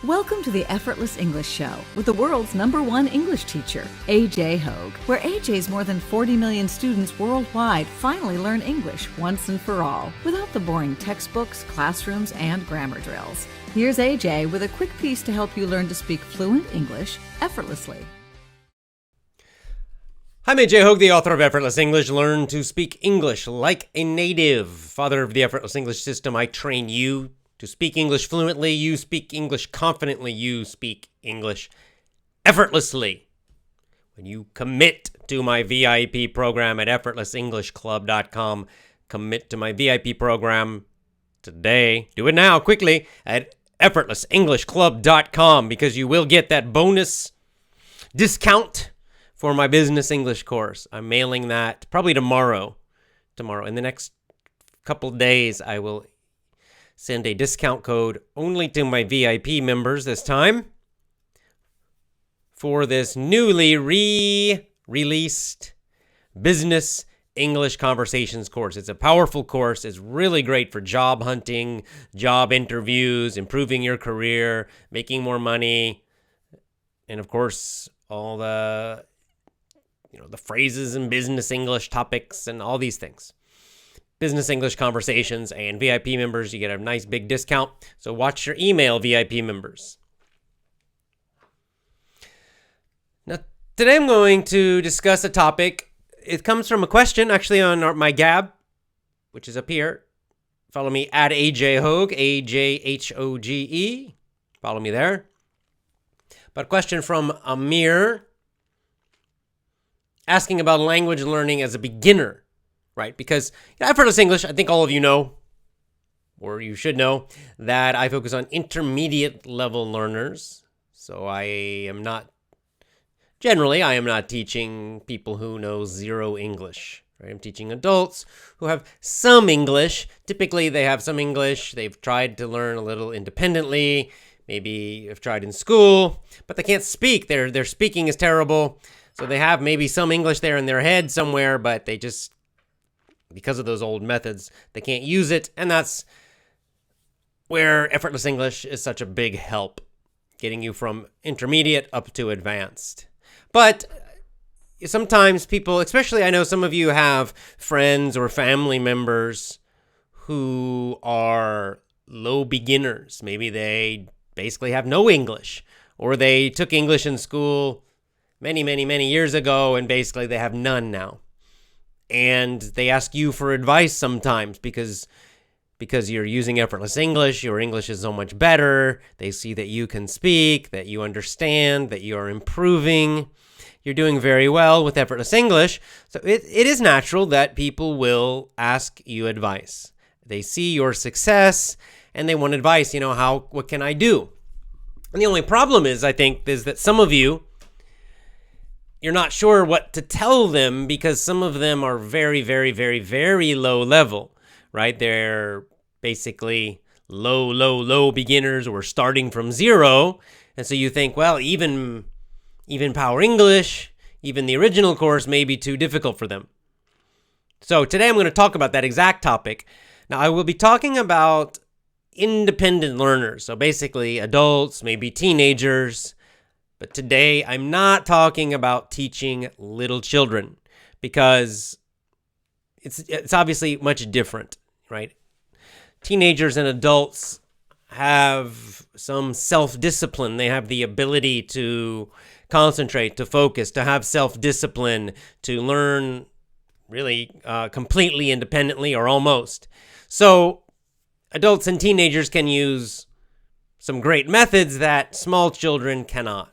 Welcome to the Effortless English Show with the world's #1 English teacher, AJ Hogue, where AJ's more than 40 million students worldwide finally learn English once and for all, without the boring textbooks, classrooms, and grammar drills. Here's AJ with a quick piece to help you learn to speak fluent English effortlessly. I'm AJ Hogue, the author of Effortless English. Learn to speak English like a native. Father of the Effortless English system, I train you to speak English fluently. You speak English confidently. You speak English effortlessly. When you commit to my VIP program at effortlessenglishclub.com, commit to my VIP program today. Do it now, quickly, at effortlessenglishclub.com, because you will get that bonus discount for my business English course. I'm mailing that probably tomorrow. In the next couple days, I will send a discount code only to my VIP members this time for this newly re-released Business English Conversations course. It's a powerful course. It's really great for job hunting, job interviews, improving your career, making more money, and of course, all the phrases in business English topics and all these things. Business English Conversations, and VIP members, you get a nice big discount. So watch your email, VIP members. Now, today I'm going to discuss a topic. It comes from a question actually on my Gab, which is up here. Follow me at AJ Hogue, AJHOGE. Follow me there. But a question from Amir asking about language learning as a beginner. Right, because Effortless English, I think all of you know, or you should know, that I focus on intermediate level learners. So I am not teaching people who know zero English. Right? I'm teaching adults who have some English. Typically, they have some English. They've tried to learn a little independently. Maybe have tried in school, but they can't speak. Their speaking is terrible. So they have maybe some English there in their head somewhere, but they just, because of those old methods, they can't use it. And that's where Effortless English is such a big help, getting you from intermediate up to advanced. But sometimes people, especially I know some of you have friends or family members who are low beginners. Maybe they basically have no English, or they took English in school many, many, many years ago, and basically they have none now. And they ask you for advice sometimes because you're using Effortless English, your English is so much better. They see that you can speak, that you understand, that you are improving. You're doing very well with Effortless English. So it is natural that people will ask you advice. They see your success and they want advice. What can I do? And the only problem is that some of you, you're not sure what to tell them, because some of them are very, very, very, very low level, right? They're basically low beginners, or starting from zero. And so you think, well, even Power English, even the original course may be too difficult for them. So today I'm going to talk about that exact topic. Now, I will be talking about independent learners. So basically adults, maybe teenagers. But today, I'm not talking about teaching little children, because it's obviously much different, right? Teenagers and adults have some self-discipline. They have the ability to concentrate, to focus, to have self-discipline, to learn really completely independently, or almost. So adults and teenagers can use some great methods that small children cannot.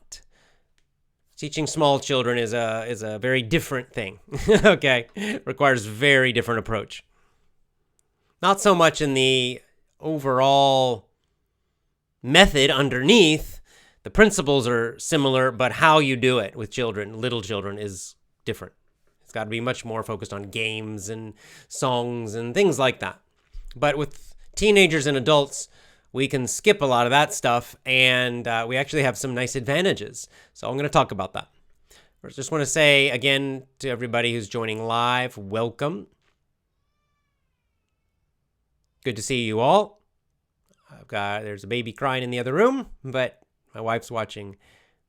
Teaching small children is a very different thing. Okay, requires very different approach. Not so much in the overall method underneath. The principles are similar, but how you do it with children, little children, is different. It's got to be much more focused on games and songs and things like that. But with teenagers and adults, we can skip a lot of that stuff, and we actually have some nice advantages. So I'm going to talk about that. I just want to say again to everybody who's joining live, welcome. Good to see you all. there's a baby crying in the other room, but my wife's watching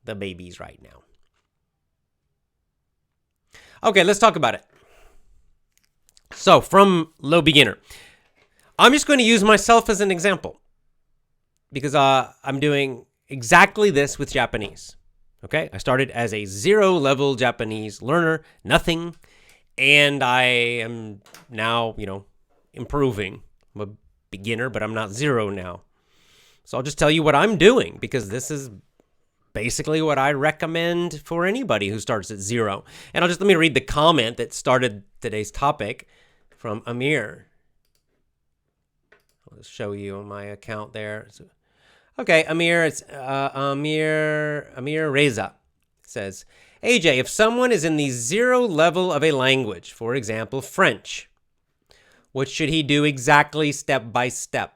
the babies right now. Okay, let's talk about it. So, from low beginner, I'm just going to use myself as an example because I'm doing exactly this with Japanese. Okay, I started as a 0-level Japanese learner, nothing, and I am now, improving. I'm a beginner, but I'm not 0 now. So I'll just tell you what I'm doing because this is basically what I recommend for anybody who starts at 0. And let me read the comment that started today's topic from Amir. I'll just show you on my account there. Okay, Amir, it's Amir Reza says, AJ, if someone is in the 0 level of a language, for example, French, what should he do exactly step by step?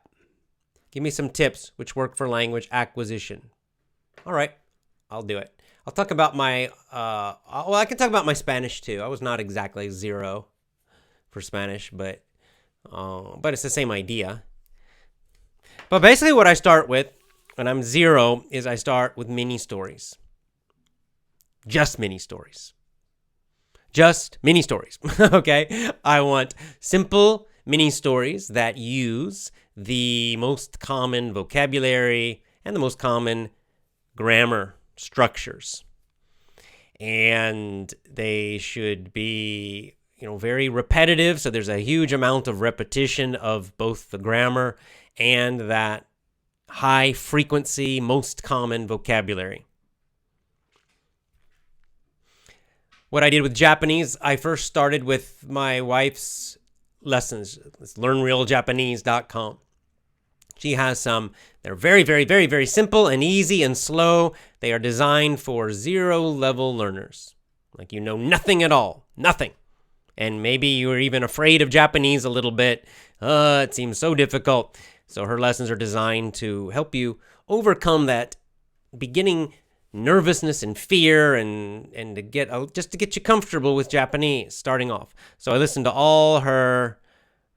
Give me some tips which work for language acquisition. All right, I'll do it. I'll talk about I can talk about my Spanish too. I was not exactly 0 for Spanish, but it's the same idea. But basically what I start with when I'm 0 is I start with mini stories. Just mini stories. Just mini stories, okay? I want simple mini stories that use the most common vocabulary and the most common grammar structures. And they should be, very repetitive. So there's a huge amount of repetition of both the grammar and that high frequency, most common vocabulary. What I did with Japanese, I first started with my wife's lessons. It's learnrealjapanese.com. She has some, they're very, very, very, very simple and easy and slow. They are designed for 0-level learners. Like nothing at all, nothing. And maybe you're even afraid of Japanese a little bit. It seems so difficult. So her lessons are designed to help you overcome that beginning nervousness and fear and to get you comfortable with Japanese starting off. So I listened to all her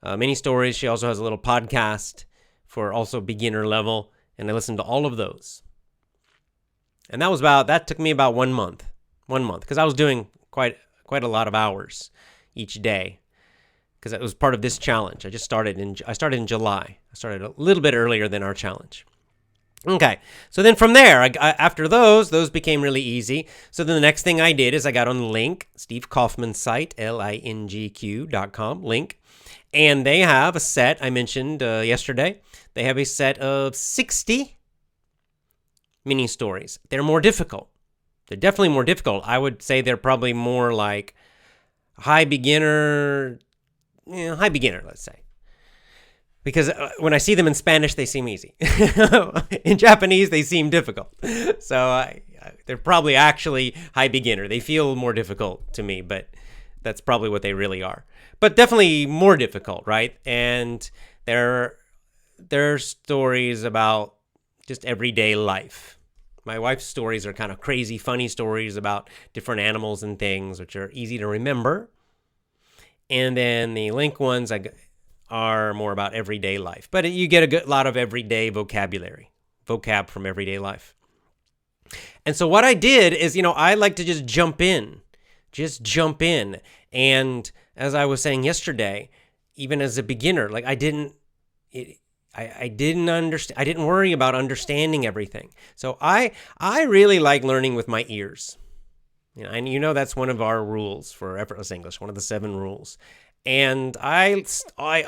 mini stories. She also has a little podcast for also beginner level, and I listened to all of those. And that took me about 1 month because I was doing quite a lot of hours each day because it was part of this challenge. I started in July. I started a little bit earlier than our challenge. Okay, so then from there, after those became really easy. So then the next thing I did is I got on Link, Steve Kaufman's site, lingq.com, Link, and they have a set, I mentioned yesterday, they have a set of 60 mini stories. They're more difficult. They're definitely more difficult. I would say they're probably more like high beginner, let's say. Because when I see them in Spanish, they seem easy. In Japanese, they seem difficult. So they're probably actually high beginner. They feel more difficult to me, but that's probably what they really are. But definitely more difficult, right? And they're stories about just everyday life. My wife's stories are kind of crazy, funny stories about different animals and things, which are easy to remember. And then the Link ones, are more about everyday life. But you get a good lot of everyday vocab from everyday life. And so what I did is, I like to just jump in. And as I was saying yesterday, even as a beginner, like I didn't understand. I didn't worry about understanding everything. So I really like learning with my ears. And that's one of our rules for Effortless English, one of the 7 rules. And I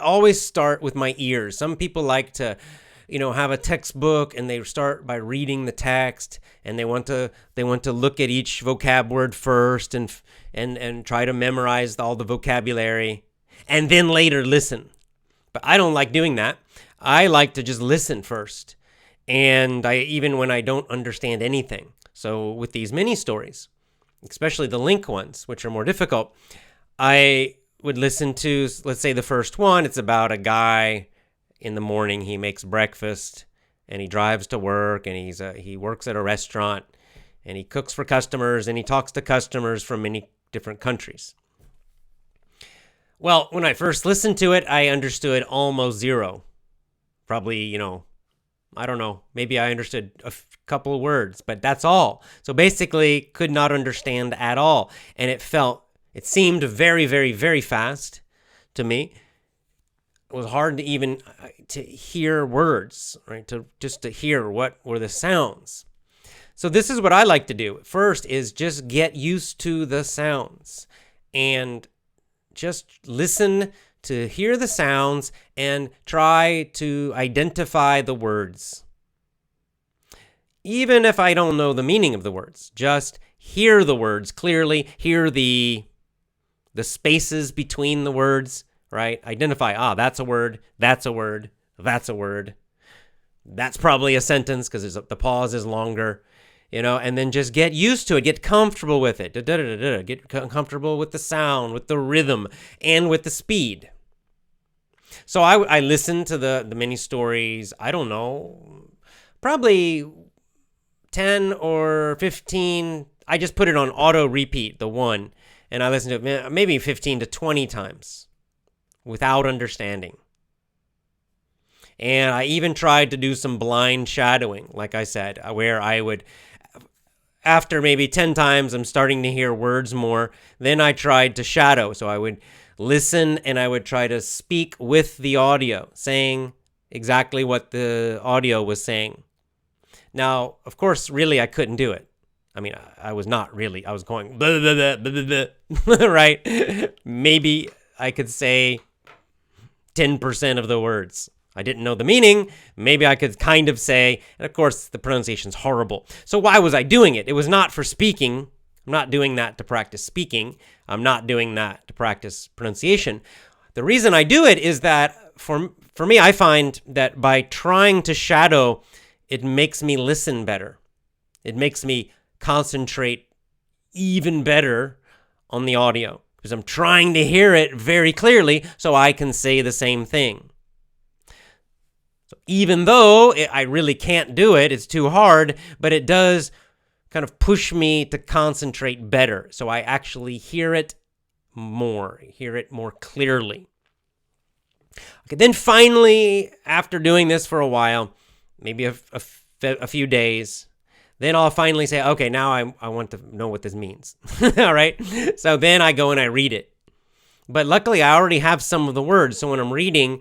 always start with my ears. Some people like to, have a textbook and they start by reading the text and they want to look at each vocab word first and try to memorize all the vocabulary and then later listen. But I don't like doing that. I like to just listen first. And even when I don't understand anything. So with these mini stories, especially the Link ones, which are more difficult, I would listen to, let's say the first one, it's about a guy in the morning, he makes breakfast and he drives to work and he works at a restaurant and he cooks for customers and he talks to customers from many different countries. Well, when I first listened to it, I understood almost 0. Probably, I don't know. Maybe I understood a couple of words, but that's all. So basically, could not understand at all. And it seemed very, very, very fast to me. It was hard to even to hear words, right? Just to hear what were the sounds. So this is what I like to do. First is just get used to the sounds and just listen to hear the sounds and try to identify the words. Even if I don't know the meaning of the words, just hear the words clearly, hear the spaces between the words, right? Identify, that's a word, that's a word, that's a word. That's probably a sentence because the pause is longer, and then just get used to it, get comfortable with it, get comfortable with the sound, with the rhythm, and with the speed. So I listened to the mini stories, I don't know, probably 10 or 15. I just put it on auto repeat, the one, and I listened to it maybe 15 to 20 times without understanding. And I even tried to do some blind shadowing, like I said, where I would, after maybe 10 times, I'm starting to hear words more. Then I tried to shadow. So I would listen and I would try to speak with the audio, saying exactly what the audio was saying. Now, of course, really, I couldn't do it. I mean, I was not really. I was going, blah, blah, blah, blah, blah, blah, right? Maybe I could say 10% of the words. I didn't know the meaning. Maybe I could kind of say, and of course, the pronunciation's horrible. So why was I doing it? It was not for speaking. I'm not doing that to practice speaking. I'm not doing that to practice pronunciation. The reason I do it is that for me, I find that by trying to shadow, it makes me listen better. It makes me concentrate even better on the audio because I'm trying to hear it very clearly so I can say the same thing. So even though I really can't do it, it's too hard, but it does kind of push me to concentrate better. So I actually hear it more clearly. Okay, then finally, after doing this for a while, maybe a few days, then I'll finally say, okay, now I want to know what this means. All right? So then I go and I read it. But luckily, I already have some of the words. So when I'm reading,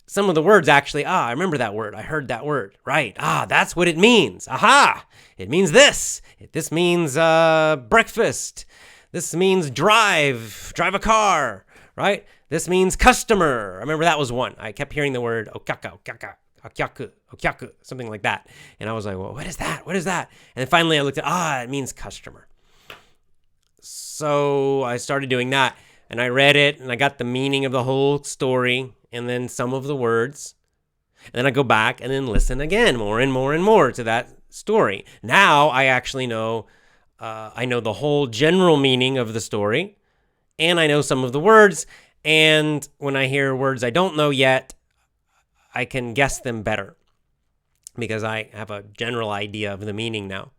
some of the words actually, I remember that word. I heard that word. Right. That's what it means. Aha. It means this. This means breakfast. This means drive a car. Right. This means customer. I remember that was one. I kept hearing the word okaka, okyaku, something like that. And I was like, well, what is that? What is that? And then finally I looked at, it means customer. So I started doing that and I read it and I got the meaning of the whole story and then some of the words. And then I go back and then listen again more and more and more to that story. Now I actually know, I know the whole general meaning of the story and I know some of the words. And when I hear words I don't know yet, I can guess them better because I have a general idea of the meaning now.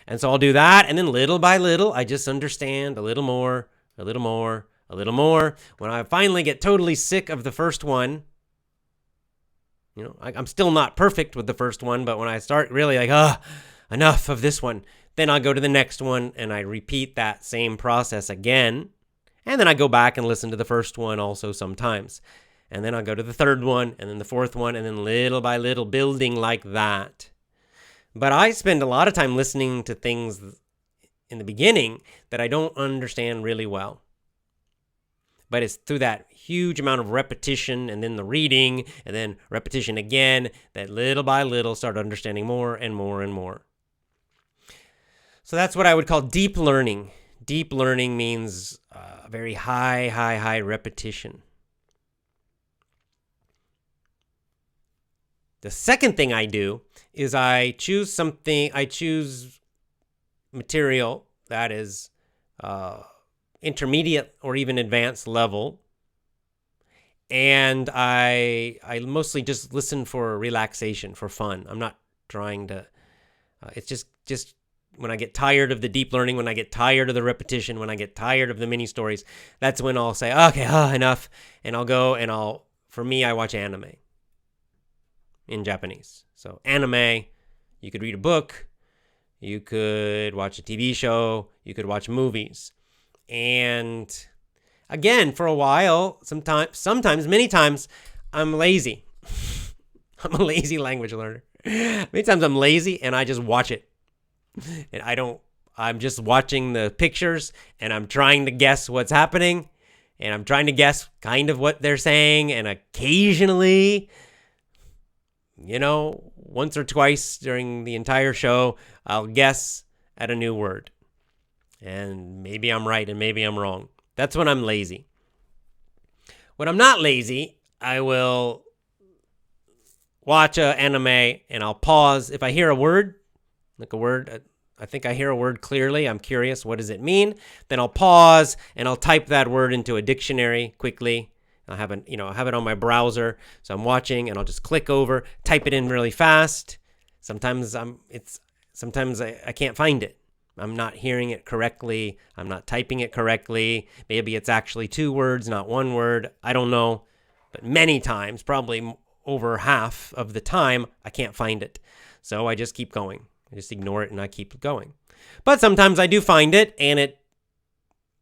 And so I'll do that. And then little by little, I just understand a little more, a little more, a little more. When I finally get totally sick of the first one, I'm still not perfect with the first one, but when I start really like, enough of this one, then I'll go to the next one and I repeat that same process again. And then I go back and listen to the first one also sometimes. And then I'll go to the third one and then the fourth one and then little by little building like that. But I spend a lot of time listening to things in the beginning that I don't understand really well. But it's through that huge amount of repetition and then the reading and then repetition again that little by little start understanding more and more and more. So that's what I would call deep learning. Deep learning means very high repetition. The second thing I do is I choose material that is intermediate or even advanced level. And I mostly just listen for relaxation, for fun. I'm not trying to, it's just when I get tired of the deep learning, when I get tired of the repetition, when I get tired of the mini stories, that's when I'll say, okay, enough. And I'll go and for me, I watch anime in Japanese. So anime, you could read a book, you could watch a TV show, you could watch movies. And again, for a while, sometimes, many times, I'm lazy. I'm a lazy language learner. Many times I'm lazy and I just watch it. And I'm just watching the pictures and I'm trying to guess what's happening. And I'm trying to guess kind of what they're saying. And occasionally, once or twice during the entire show, I'll guess at a new word. And maybe I'm right and maybe I'm wrong. That's when I'm lazy. When I'm not lazy, I will watch an anime and I'll pause. If I hear a word, I think I hear a word clearly. I'm curious, what does it mean? Then I'll pause and I'll type that word into a dictionary quickly. I have it on my browser, so I'm watching and I'll just click over, type it in really fast. Sometimes I can't find it. I'm not hearing it correctly. I'm not typing it correctly. Maybe it's actually 2 words, not 1 word. I don't know. But many times, probably over half of the time, I can't find it. So I just keep going. I just ignore it and I keep going. But sometimes I do find it and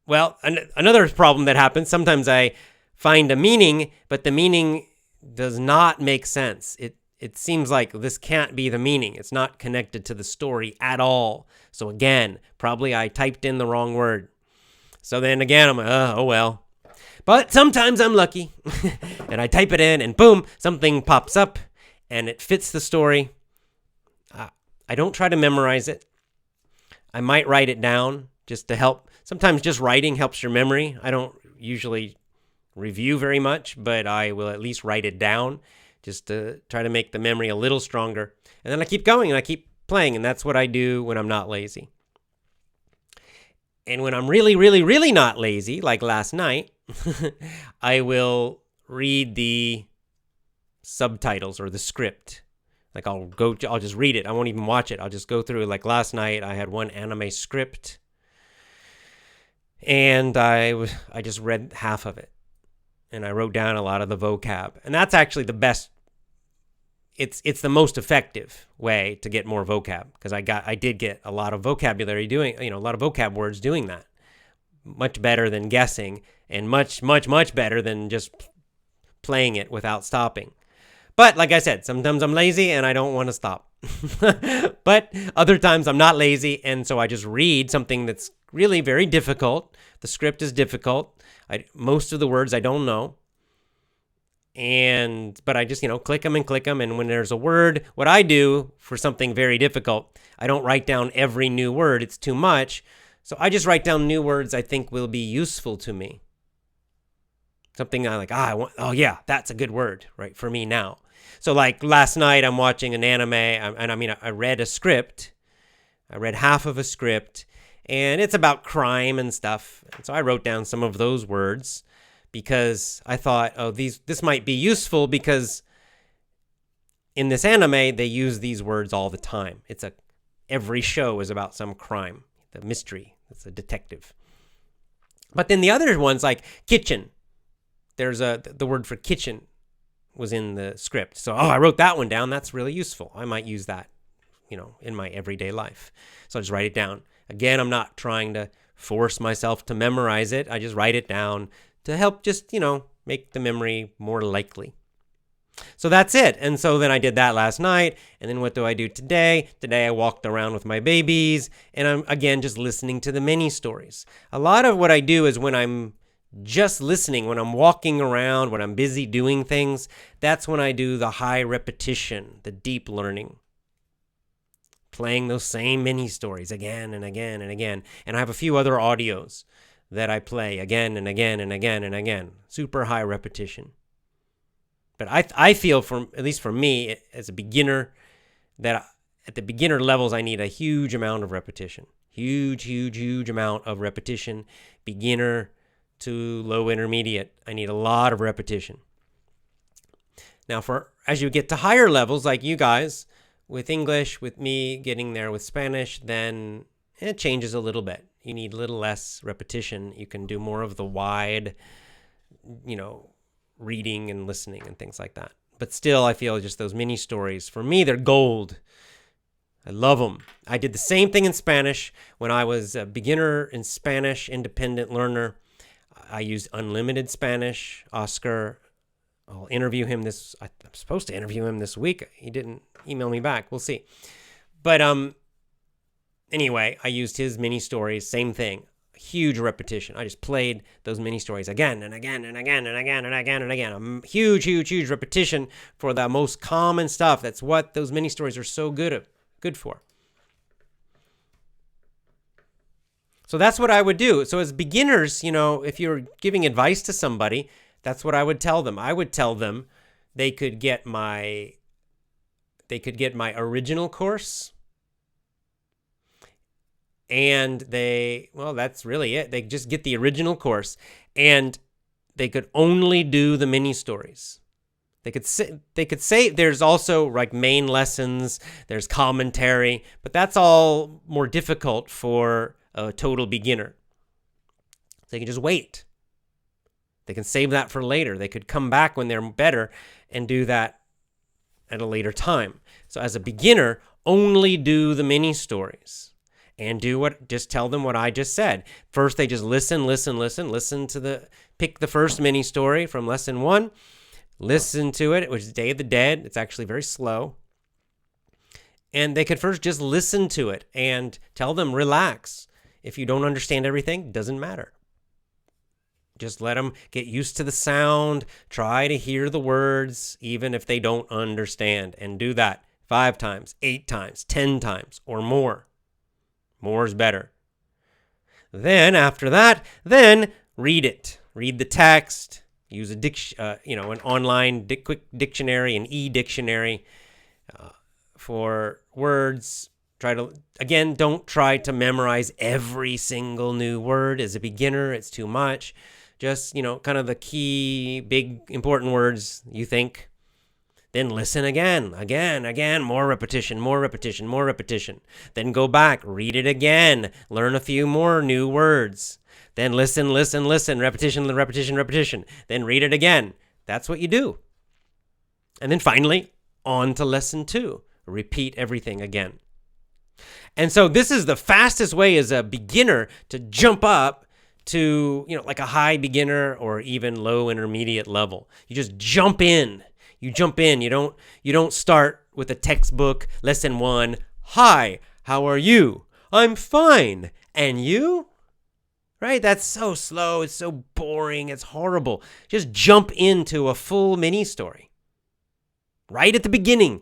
another problem that happens, sometimes I find a meaning, but the meaning does not make sense. It seems like this can't be the meaning. It's not connected to the story at all. So again, probably I typed in the wrong word. So then again, I'm like, oh well. But sometimes I'm lucky and I type it in and boom, something pops up and it fits the story. I don't try to memorize it. I might write it down just to help. Sometimes just writing helps your memory. I don't usually review very much, but I will at least write it down just to try to make the memory a little stronger. And then I keep going and I keep playing, and that's what I do when I'm not lazy. And when I'm really, really, really not lazy, like last night, I will read the subtitles or the script. Like I'll just read it. I won't even watch it. I'll just go through. Like last night, I had one anime script, and I just read half of it, and I wrote down a lot of the vocab. And that's actually the best. It's the most effective way to get more vocab, because I did get a lot of vocabulary doing, a lot of vocab words doing that. Much better than guessing, and much, much, much better than just playing it without stopping. But like I said, sometimes I'm lazy and I don't want to stop. But other times I'm not lazy, and so I just read something that's really very difficult. The script is difficult. Most of the words I don't know. But I just, click them. And when there's a word, what I do for something very difficult, I don't write down every new word. It's too much. So I just write down new words I think will be useful to me. Something I like, that's a good word, right, for me now. So like last night I'm watching an anime, I read a script. I read half of a script, and it's about crime and stuff. And so I wrote down some of those words because I thought, this might be useful, because in this anime they use these words all the time. Every show is about some crime, the mystery. It's a detective. But then the other ones, like kitchen, there's the word for kitchen was in the script. So, I wrote that one down. That's really useful. I might use that, in my everyday life. So I just write it down. Again, I'm not trying to force myself to memorize it. I just write it down to help just, make the memory more likely. So that's it. And so then I did that last night. And then what do I do today? Today I walked around with my babies, and I'm, again, just listening to the mini stories. A lot of what I do is when I'm just listening, when I'm walking around, when I'm busy doing things, that's when I do the high repetition, the deep learning. Playing those same mini stories again and again and again. And I have a few other audios that I play again and again and again and again. Super high repetition. But I feel, at least for me, as a beginner, that at the beginner levels, I need a huge amount of repetition. Huge amount of repetition. Beginner to low intermediate, I need a lot of repetition. Now, as you get to higher levels, like you guys, with English, with me getting there with Spanish, then it changes a little bit. You need a little less repetition. You can do more of the wide, reading and listening and things like that. But still, I feel just those mini stories, for me, they're gold. I love them. I did the same thing in Spanish when I was a beginner in Spanish, independent learner. I used unlimited Spanish. Oscar, I'll interview him I'm supposed to interview him this week. He didn't email me back. We'll see. But anyway, I used his mini stories. Same thing. Huge repetition. I just played those mini stories again and again and again and again and again and again. A huge, huge, huge repetition for the most common stuff. That's what those mini stories are so good for. So that's what I would do. So as beginners, if you're giving advice to somebody, that's what I would tell them. I would tell them they could get my original course. And that's really it. They just get the original course, and they could only do the mini stories. They could say there's also like main lessons, there's commentary, but that's all more difficult for a total beginner. They can just wait. They can save that for later. They could come back when they're better and do that at a later time. So as a beginner, only do the mini stories. And just tell them what I just said. First, they just listen to pick the first mini story from lesson 1, listen to it, which is Day of the Dead. It's actually very slow. And they could first just listen to it and tell them, relax. If you don't understand everything, it doesn't matter. Just let them get used to the sound, try to hear the words, even if they don't understand, and do that 5 times, 8 times, 10 times, or more. More is better. Then after that, read it. Read the text. Use an online quick dictionary, an e-dictionary for words. Don't try to memorize every single new word. As a beginner, it's too much. Just, kind of the key, big, important words you think. Then listen again, more repetition. Then go back, read it again, learn a few more new words. Then listen, repetition. Then read it again. That's what you do. And then finally, on to lesson 2. Repeat everything again. And so this is the fastest way as a beginner to jump up to, like a high beginner or even low intermediate level. You just jump in. You don't start with a textbook, lesson 1. Hi, how are you? I'm fine. And you? Right? That's so slow. It's so boring. It's horrible. Just jump into a full mini story. Right at the beginning.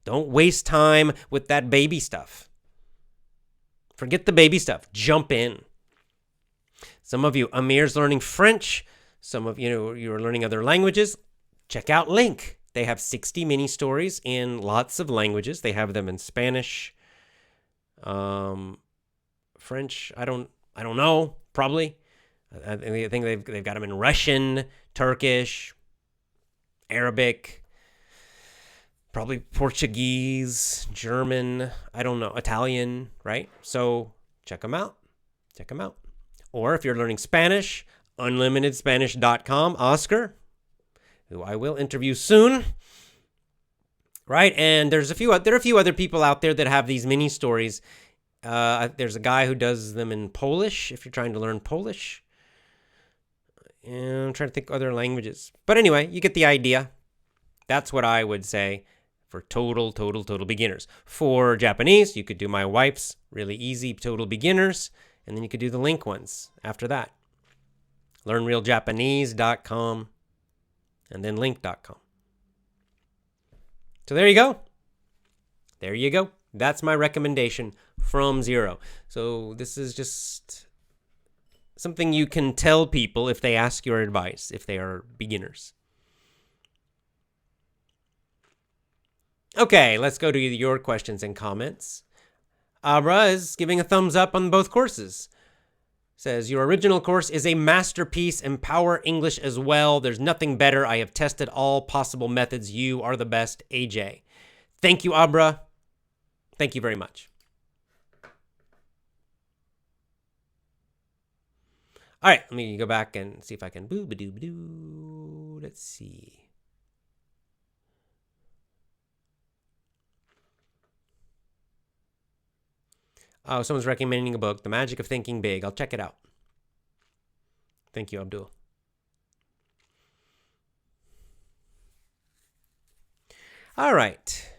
Don't waste time with that baby stuff. Forget the baby stuff. Jump in. Some of you, Amir's learning French. Some of you are learning other languages. Check out Link. They have 60 mini stories in lots of languages. They have them in Spanish, French. I don't know. Probably. I think they've got them in Russian, Turkish, Arabic, probably Portuguese, German. I don't know. Italian, right? So check them out. Or if you're learning Spanish, unlimitedspanish.com, Oscar, who I will interview soon, right? And there are a few other people out there that have these mini stories. There's a guy who does them in Polish, if you're trying to learn Polish. And I'm trying to think of other languages. But anyway, you get the idea. That's what I would say for total beginners. For Japanese, you could do my wife's really easy total beginners, and then you could do the Link ones after that. LearnRealJapanese.com and then Link.com. So there you go. That's my recommendation from 0. So this is just something you can tell people if they ask your advice, if they are beginners. Okay, let's go to your questions and comments. Abra is giving a thumbs up on both courses. Says, your original course is a masterpiece. Empower English as well. There's nothing better. I have tested all possible methods. You are the best, AJ. Thank you, Abra. Thank you very much. All right, let me go back and see if I can boo-ba-doo-ba-doo. Let's see. Oh, someone's recommending a book, The Magic of Thinking Big. I'll check it out. Thank you, Abdul. All right.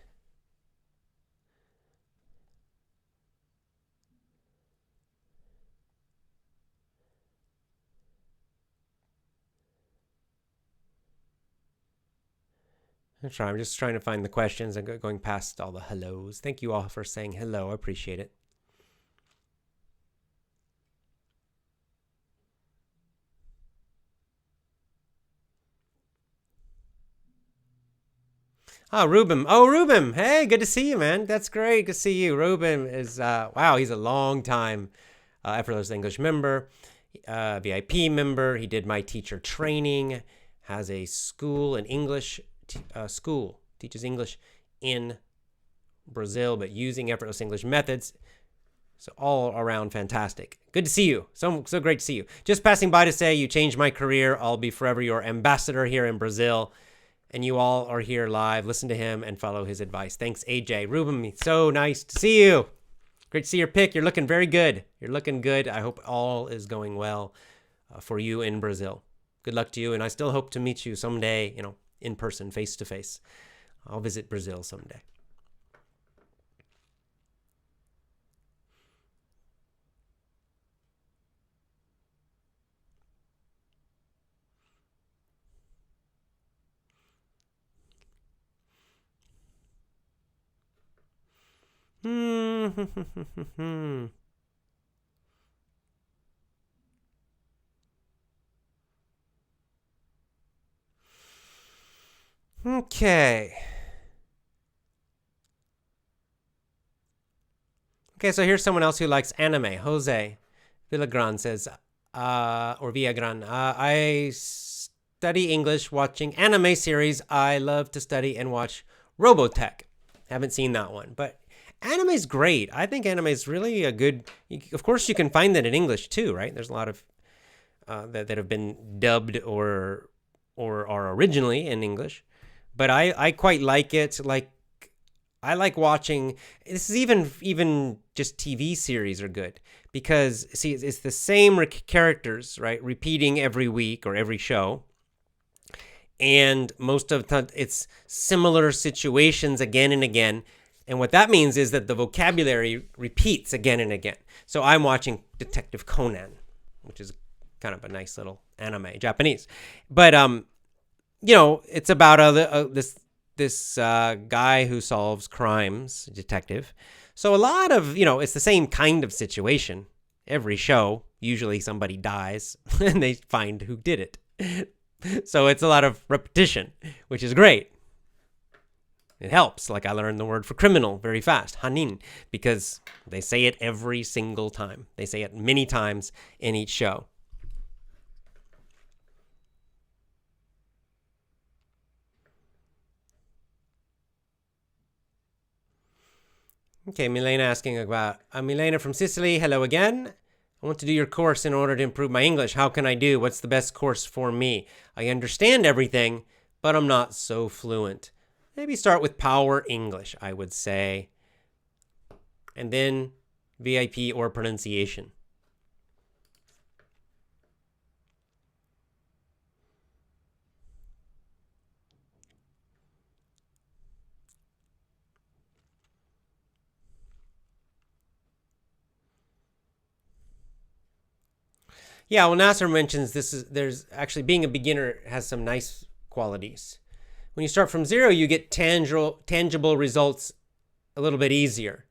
I'm just trying to find the questions and going past all the hellos. Thank you all for saying hello. I appreciate it. Oh, Ruben. Oh, Ruben. Hey, good to see you, man. That's great. Good to see you. Ruben is, wow, he's a long time Effortless English member, VIP member. He did my teacher training, has a school, an English school, teaches English in Brazil, but using Effortless English methods. So all around fantastic. Good to see you. So great to see you. Just passing by to say you changed my career. I'll be forever your ambassador here in Brazil. And you all are here live. Listen to him and follow his advice. Thanks, AJ. Ruben, so nice to see you. Great to see your pic. You're looking very good. You're looking good. I hope all is going well for you in Brazil. Good luck to you. And I still hope to meet you someday, in person, face to face. I'll visit Brazil someday. Okay. Okay, so here's someone else who likes anime. Jose Villagran says, or Villagran, I study English watching anime series. I love to study and watch Robotech. Haven't seen that one, but anime is great. I think anime is really a good. Of course, you can find that in English too, right? There's a lot of that have been dubbed or are originally in English, but I quite like it. I like watching. This is even just TV series are good because see it's the same characters, right? Repeating every week or every show. And most of the time, it's similar situations again and again. And what that means is that the vocabulary repeats again and again. So I'm watching Detective Conan, which is kind of a nice little anime, Japanese. But, it's about this guy who solves crimes, detective. So a lot of, it's the same kind of situation. Every show, usually somebody dies and they find who did it. So it's a lot of repetition, which is great. It helps. Like I learned the word for criminal very fast, hanin, because they say it every single time. They say it many times in each show. Okay, Milena asking about, Milena from Sicily, hello again. I want to do your course in order to improve my English. How can I do? What's the best course for me? I understand everything, but I'm not so fluent. Maybe start with Power English, I would say. And then VIP or pronunciation. Yeah, well, Nasr mentions there's actually being a beginner has some nice qualities. When you start from zero, you get tangible results a little bit easier.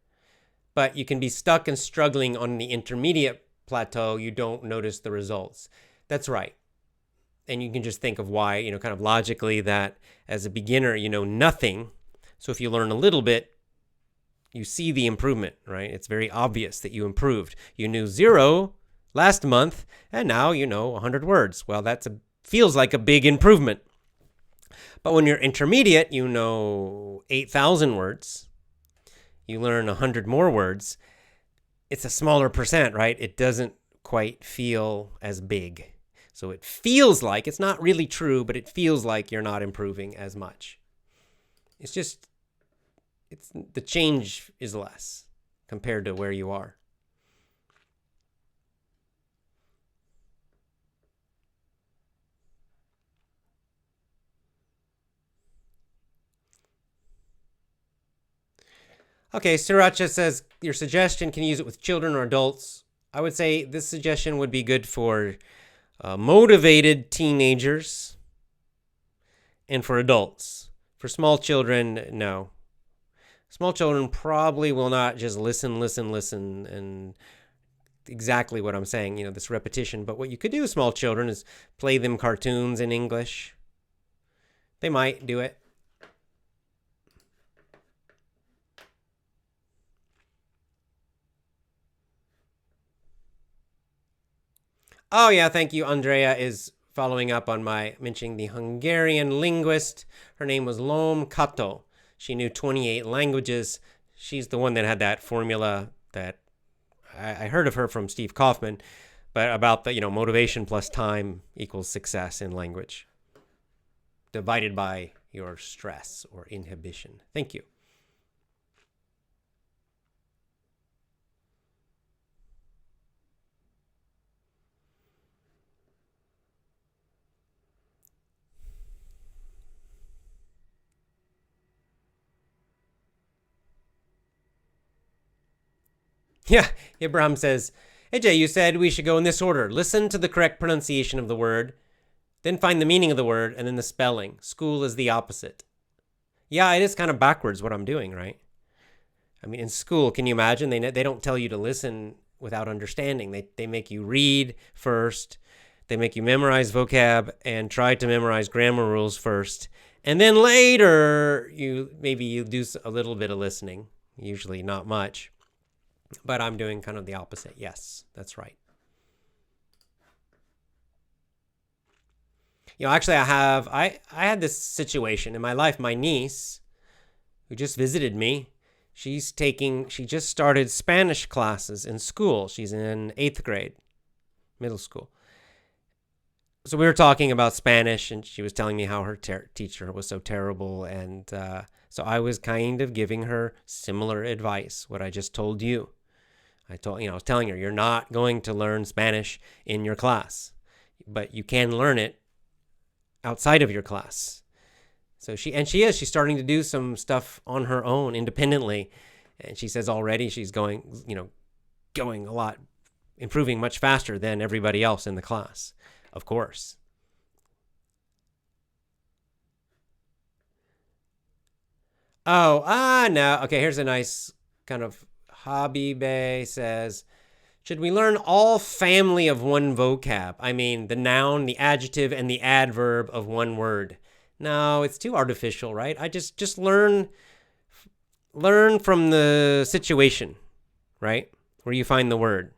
But you can be stuck and struggling on the intermediate plateau. You don't notice the results. That's right. And you can just think of why, kind of logically that as a beginner, you know nothing. So if you learn a little bit, you see the improvement, right? It's very obvious that you improved. You knew 0 last month, and now you know 100 words. Well, feels like a big improvement. But when you're intermediate, you know 8,000 words. You learn 100 more words. It's a smaller percent, right? It doesn't quite feel as big. So it feels like, it's not really true, but it feels like you're not improving as much. The change is less compared to where you are. Okay, Sriracha says, your suggestion, can you use it with children or adults? I would say this suggestion would be good for motivated teenagers and for adults. For small children, no. Small children probably will not just listen, and exactly what I'm saying, this repetition. But what you could do with small children is play them cartoons in English. They might do it. Oh, yeah, thank you. Andrea is following up on my mentioning the Hungarian linguist. Her name was Lom Kato. She knew 28 languages. She's the one that had that formula that I heard of her from Steve Kaufman, but about the, motivation plus time equals success in language, divided by your stress or inhibition. Thank you. Yeah, Abraham says, hey Jay, you said we should go in this order. Listen to the correct pronunciation of the word, then find the meaning of the word, and then the spelling. School is the opposite. Yeah, it is kind of backwards what I'm doing, right? I mean, in school, can you imagine? They don't tell you to listen without understanding. They make you read first. They make you memorize vocab and try to memorize grammar rules first. And then later, you do a little bit of listening, usually not much. But I'm doing kind of the opposite. Yes, that's right. Actually, I had this situation in my life. My niece, who just visited me, she just started Spanish classes in school. She's in 8th grade, middle school. So we were talking about Spanish, and she was telling me how her teacher was so terrible. And so I was kind of giving her similar advice, what I just told you. I was telling her, you're not going to learn Spanish in your class, but you can learn it outside of your class. So she's starting to do some stuff on her own independently. And she says already she's going a lot, improving much faster than everybody else in the class, of course. Oh, no. Okay, here's a nice kind of Habibe says, should we learn all family of one vocab? I mean, the noun, the adjective, and the adverb of one word. No, it's too artificial, right? I just learn from the situation, right? Where you find the word.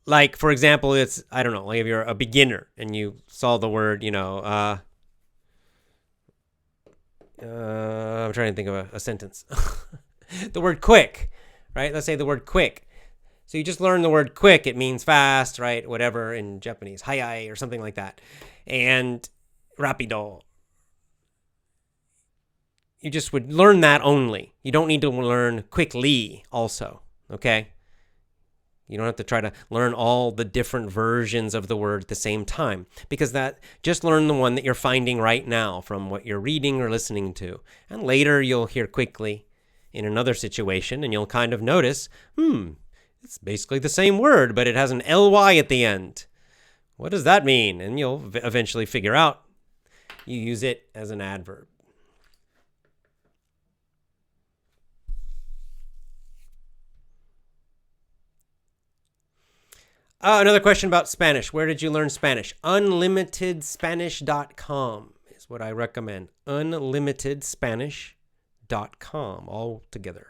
Like, for example, it's, I don't know, like if you're a beginner and you saw the word, I'm trying to think of a sentence. The word quick, right? Let's say the word quick. So you just learn the word quick. It means fast, right? Whatever in Japanese, hayai or something like that. And rapido. You just would learn that only. You don't need to learn quickly also, okay? You don't have to try to learn all the different versions of the word at the same time, because just learn the one that you're finding right now from what you're reading or listening to. And later you'll hear quickly in another situation, and you'll kind of notice, it's basically the same word, but it has an ly at the end. What does that mean? And you'll eventually figure out. You use it as an adverb. Another question about Spanish. Where did you learn Spanish? Unlimitedspanish.com is what I recommend. Unlimitedspanish.com, all together.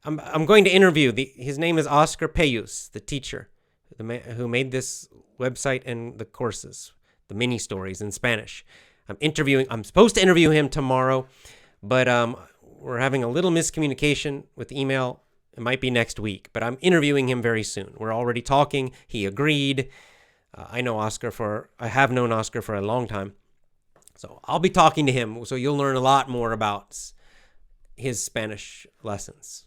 I'm going to interview his name is Oscar Payus, the teacher, who made this website and the courses, the mini stories in Spanish. I'm supposed to interview him tomorrow, but we're having a little miscommunication with email, It might be next week, but I'm interviewing him very soon. We're already talking. He agreed. I have known Oscar for a long time. So I'll be talking to him. So you'll learn a lot more about his Spanish lessons.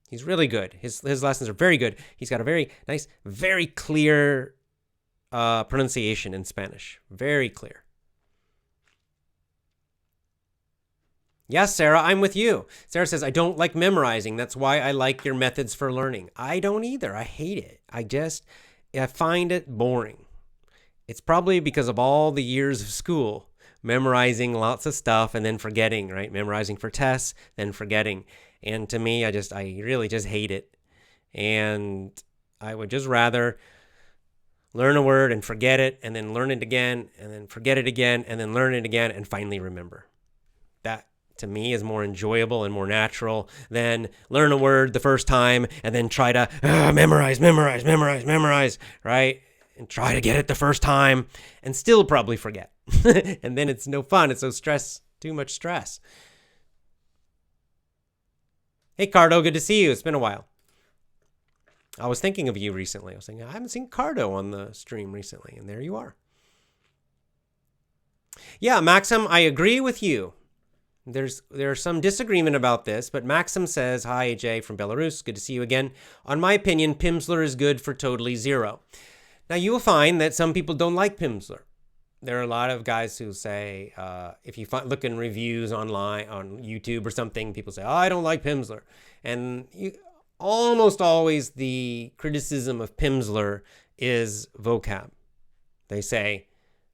He's really good. His lessons are very good. He's got a very nice, very clear pronunciation in Spanish. Very clear. Yes, Sarah, I'm with you. Sarah says, I don't like memorizing. That's why I like your methods for learning. I don't either. I hate it. I find it boring. It's probably because of all the years of school, memorizing lots of stuff and then forgetting, right? Memorizing for tests, then forgetting. And to me, I really just hate it. And I would just rather learn a word and forget it, and then learn it again, and then forget it again, and then learn it again, and finally remember. That, to me, is more enjoyable and more natural than learn a word the first time and then try to memorize, right? And try to get it the first time and still probably forget. And then it's no fun. It's too much stress. Hey, Cardo, good to see you. It's been a while. I was thinking of you recently. I was thinking, I haven't seen Cardo on the stream recently, and there you are. Yeah, Maxim, I agree with you. There's some disagreement about this, but Maxim says, hi, AJ from Belarus. Good to see you again. On my opinion, Pimsleur is good for totally zero. Now, you will find that some people don't like Pimsleur. There are a lot of guys who say, if you look in reviews online, on YouTube or something, people say, I don't like Pimsleur. And almost always the criticism of Pimsleur is vocab. They say,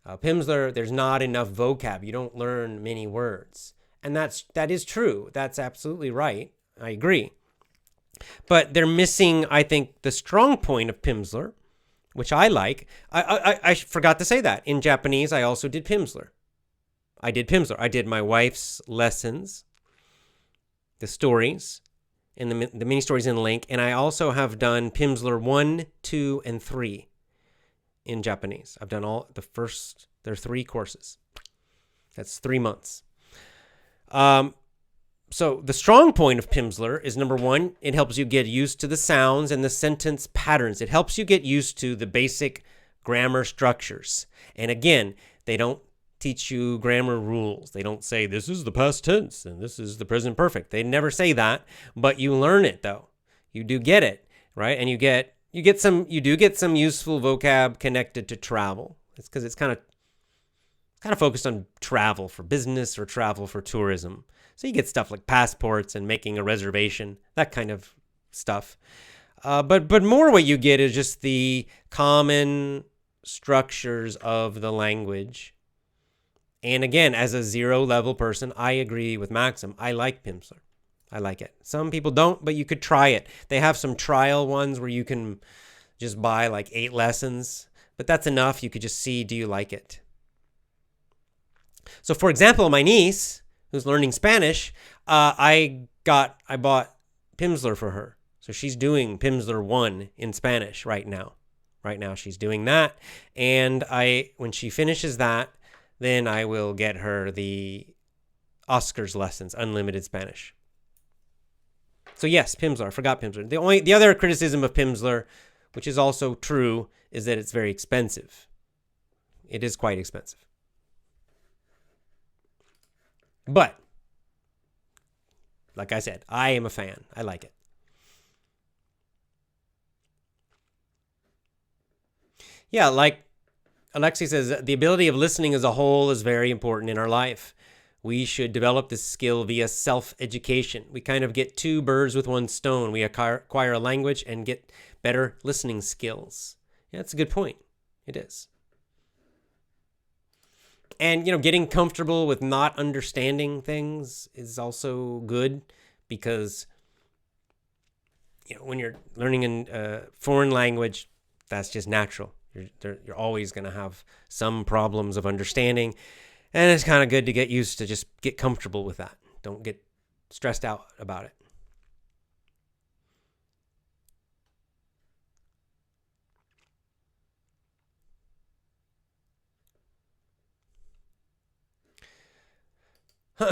Pimsleur, there's not enough vocab. You don't learn many words. And that is true. That's absolutely right. I agree. But they're missing, I think, the strong point of Pimsleur, which I like. I forgot to say that. In Japanese, I also did Pimsleur. I did my wife's lessons, the stories, and the mini stories in Link. And I also have done Pimsleur 1, 2, and 3 in Japanese. I've done there are 3 courses. That's 3 months. So the strong point of Pimsleur is, number 1, it helps you get used to the sounds and the sentence patterns. It helps you get used to the basic grammar structures. And again, they don't teach you grammar rules. They don't say this is the past tense and this is the present perfect. They never say that, but you learn it though. You do get it, right? And you do get some useful vocab connected to travel. It's because it's kind of focused on travel for business or travel for tourism. So you get stuff like passports and making a reservation, that kind of stuff. But more what you get is just the common structures of the language. And again, as a 0-level person, I agree with Maxim. I like Pimsleur. I like it. Some people don't, but you could try it. They have some trial ones where you can just buy like 8 lessons, but that's enough. You could just see, do you like it? So for example, my niece, who's learning Spanish, I bought Pimsleur for her. So she's doing Pimsleur 1 in Spanish right now. Right now she's doing that. And when she finishes that, then I will get her the Oscar's lessons, unlimited Spanish. So yes, Pimsleur. I forgot Pimsleur. The other criticism of Pimsleur, which is also true, is that it's very expensive. It is quite expensive. But, like I said, I am a fan. I like it. Yeah, like Alexi says, the ability of listening as a whole is very important in our life. We should develop this skill via self-education. We kind of get 2 birds with 1 stone. We acquire a language and get better listening skills. Yeah, that's a good point. It is. And, getting comfortable with not understanding things is also good because, when you're learning a foreign language, that's just natural. You're always going to have some problems of understanding. And it's kind of good to get used to just get comfortable with that. Don't get stressed out about it.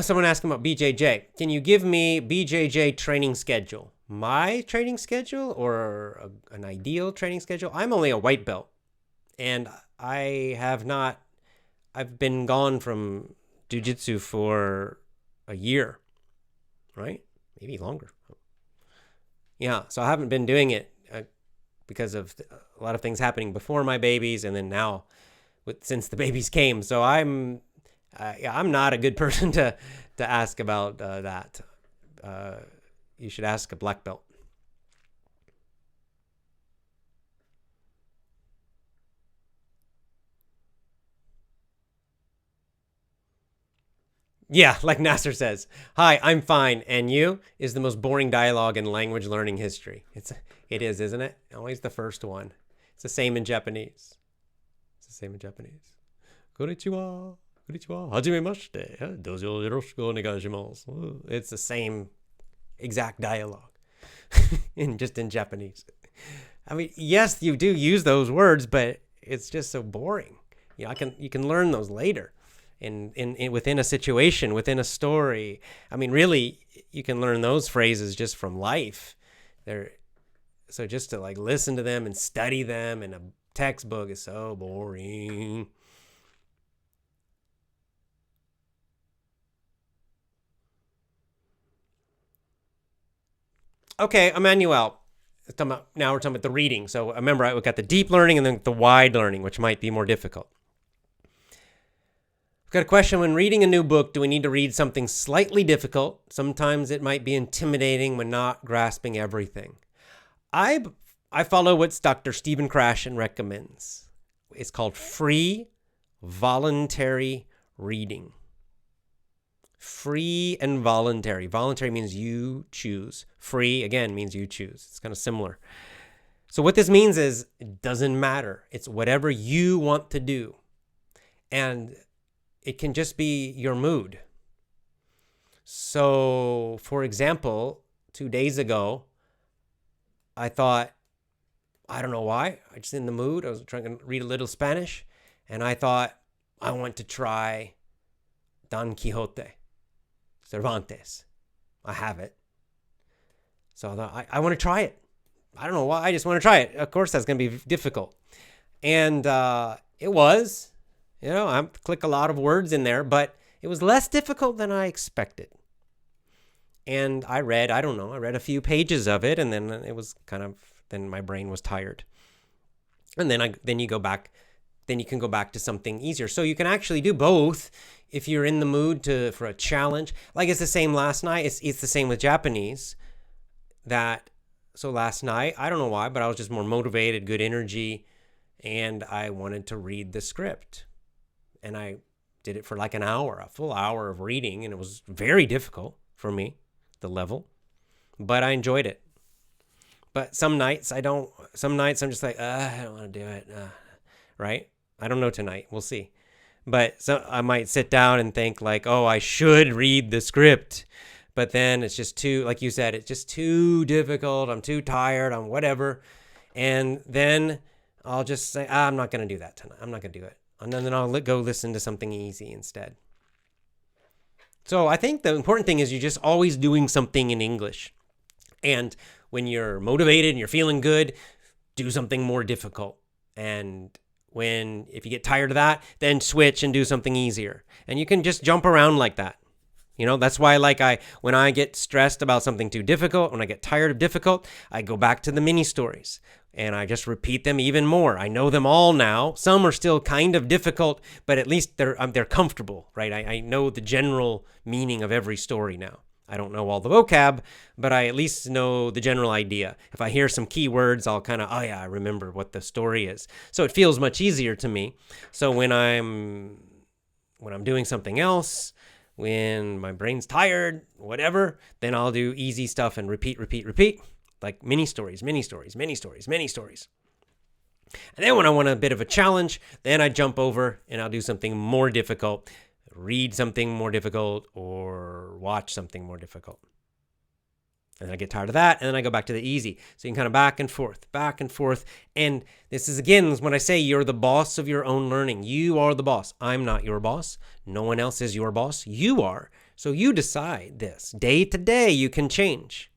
Someone asked about BJJ. Can you give me BJJ training schedule? my training schedule or an ideal training schedule, I'm only a white belt. And I've been gone from jiu-jitsu for a year, right? Maybe longer. Yeah, so I haven't been doing it because of a lot of things happening before my babies, and then now since the babies came. So I'm not a good person to ask about that. You should ask a black belt. Yeah, like Nasr says, "Hi, I'm fine, and you?" is the most boring dialogue in language learning history. It is, isn't it? Always the first one. It's the same in Japanese. Konnichiwa, konnichiwa, hajimemashite, dozo yoroshiku onegaishimasu. It's the same exact dialogue, in Japanese. I mean, yes, you do use those words, but it's just so boring. You can learn those later. In within a situation, within a story. I mean, really, you can learn those phrases just from life. So just to like listen to them and study them in a textbook is so boring. Okay, Emmanuel. Now we're talking about the reading. So remember, we got the deep learning and then the wide learning, which might be more difficult. Got a question. When reading a new book, do we need to read something slightly difficult? Sometimes it might be intimidating when not grasping everything. I follow what Dr. Stephen Krashen recommends. It's called free voluntary reading. Free and voluntary. Voluntary means you choose. Free, again, means you choose. It's kind of similar. So what this means is it doesn't matter. It's whatever you want to do. And it can just be your mood. So, for example, 2 days ago, I thought, I don't know why, I was in the mood. I was trying to read a little Spanish, and I thought, I want to try Don Quixote, Cervantes. I have it. So I thought, I want to try it. I don't know why, I just want to try it. Of course, that's going to be difficult. And it was. I click a lot of words in there, but it was less difficult than I expected. And I read a few pages of it, and then it was then my brain was tired. And then you can go back to something easier. So you can actually do both if you're in the mood for a challenge. Like it's the same last night. It's the same with Japanese. So last night, I don't know why, but I was just more motivated, good energy, and I wanted to read the script. And I did it for like an hour, a full hour of reading, and it was very difficult for me, the level, but I enjoyed it. But some nights I'm just like, I don't want to do it, right? I don't know tonight, we'll see. But so I might sit down and think like, oh, I should read the script, but then it's just too, like you said, it's just too difficult, I'm too tired, I'm whatever, and then I'll just say, I'm not going to do that tonight, I'm not going to do it. And then I'll go listen to something easy instead. So I think the important thing is you're just always doing something in English. And when you're motivated and you're feeling good, do something more difficult. And if you get tired of that, then switch and do something easier. And you can just jump around like that. That's why when I get stressed about something too difficult, when I get tired of difficult, I go back to the mini stories. And I just repeat them even more. I know them all now. Some are still kind of difficult, but at least they're comfortable, right? I know the general meaning of every story now. I don't know all the vocab, but I at least know the general idea. If I hear some key words, I'll I remember what the story is. So it feels much easier to me. So when I'm doing something else, when my brain's tired, whatever, then I'll do easy stuff and repeat. Like mini stories. And then when I want a bit of a challenge, then I jump over and I'll do something more difficult, read something more difficult, or watch something more difficult. And then I get tired of that, and then I go back to the easy. So you can kind of back and forth. And this is, again, when I say you're the boss of your own learning. You are the boss. I'm not your boss. No one else is your boss. You are. So you decide this. Day to day, you can change.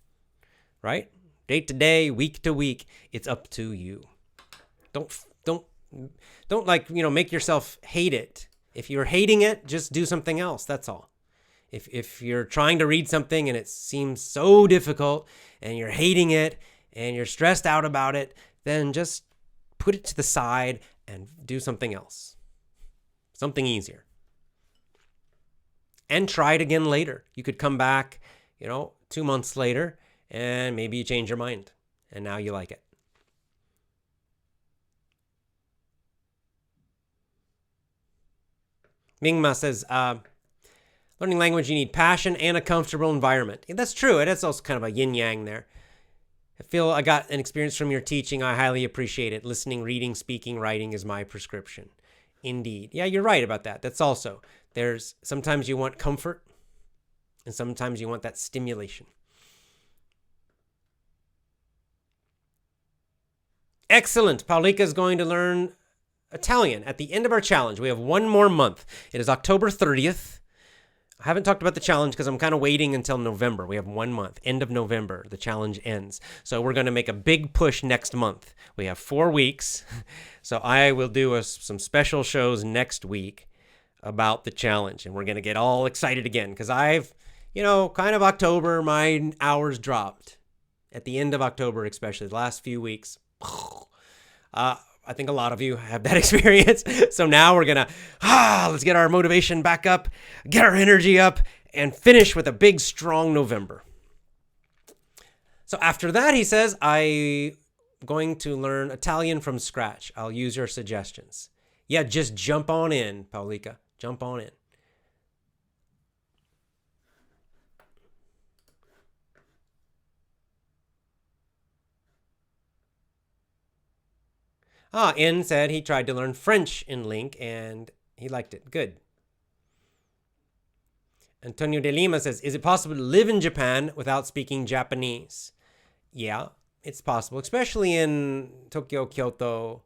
right? Day to day, week to week, it's up to you. Don't like, make yourself hate it. If you're hating it, just do something else. That's all. If you're trying to read something and it seems so difficult and you're hating it and you're stressed out about it, then just put it to the side and do something else. Something easier. And try it again later. You could come back, 2 months later, and maybe you change your mind and now you like it. Mingma says, learning language, you need passion and a comfortable environment. Yeah, that's true. It is also kind of a yin-yang there. I feel I got an experience from your teaching. I highly appreciate it. Listening, reading, speaking, writing is my prescription. Indeed. Yeah, you're right about that. That's also, sometimes you want comfort and sometimes you want that stimulation. Excellent. Paulika is going to learn Italian at the end of our challenge. We have one more month. It is October 30th. I haven't talked about the challenge because I'm kind of waiting until November. We have 1 month. End of November, the challenge ends. So we're going to make a big push next month. We have 4 weeks. So I will do some special shows next week about the challenge. And we're going to get all excited again because kind of October, my hours dropped. At the end of October, especially the last few weeks. I think a lot of you have that experience. So now we're going to, let's get our motivation back up, get our energy up, and finish with a big, strong November. So after that, he says, I'm going to learn Italian from scratch. I'll use your suggestions. Yeah, just jump on in, Paulika. Jump on in. N said he tried to learn French in Link and he liked it. Good. Antonio de Lima says, is it possible to live in Japan without speaking Japanese? Yeah, it's possible, especially in Tokyo, Kyoto,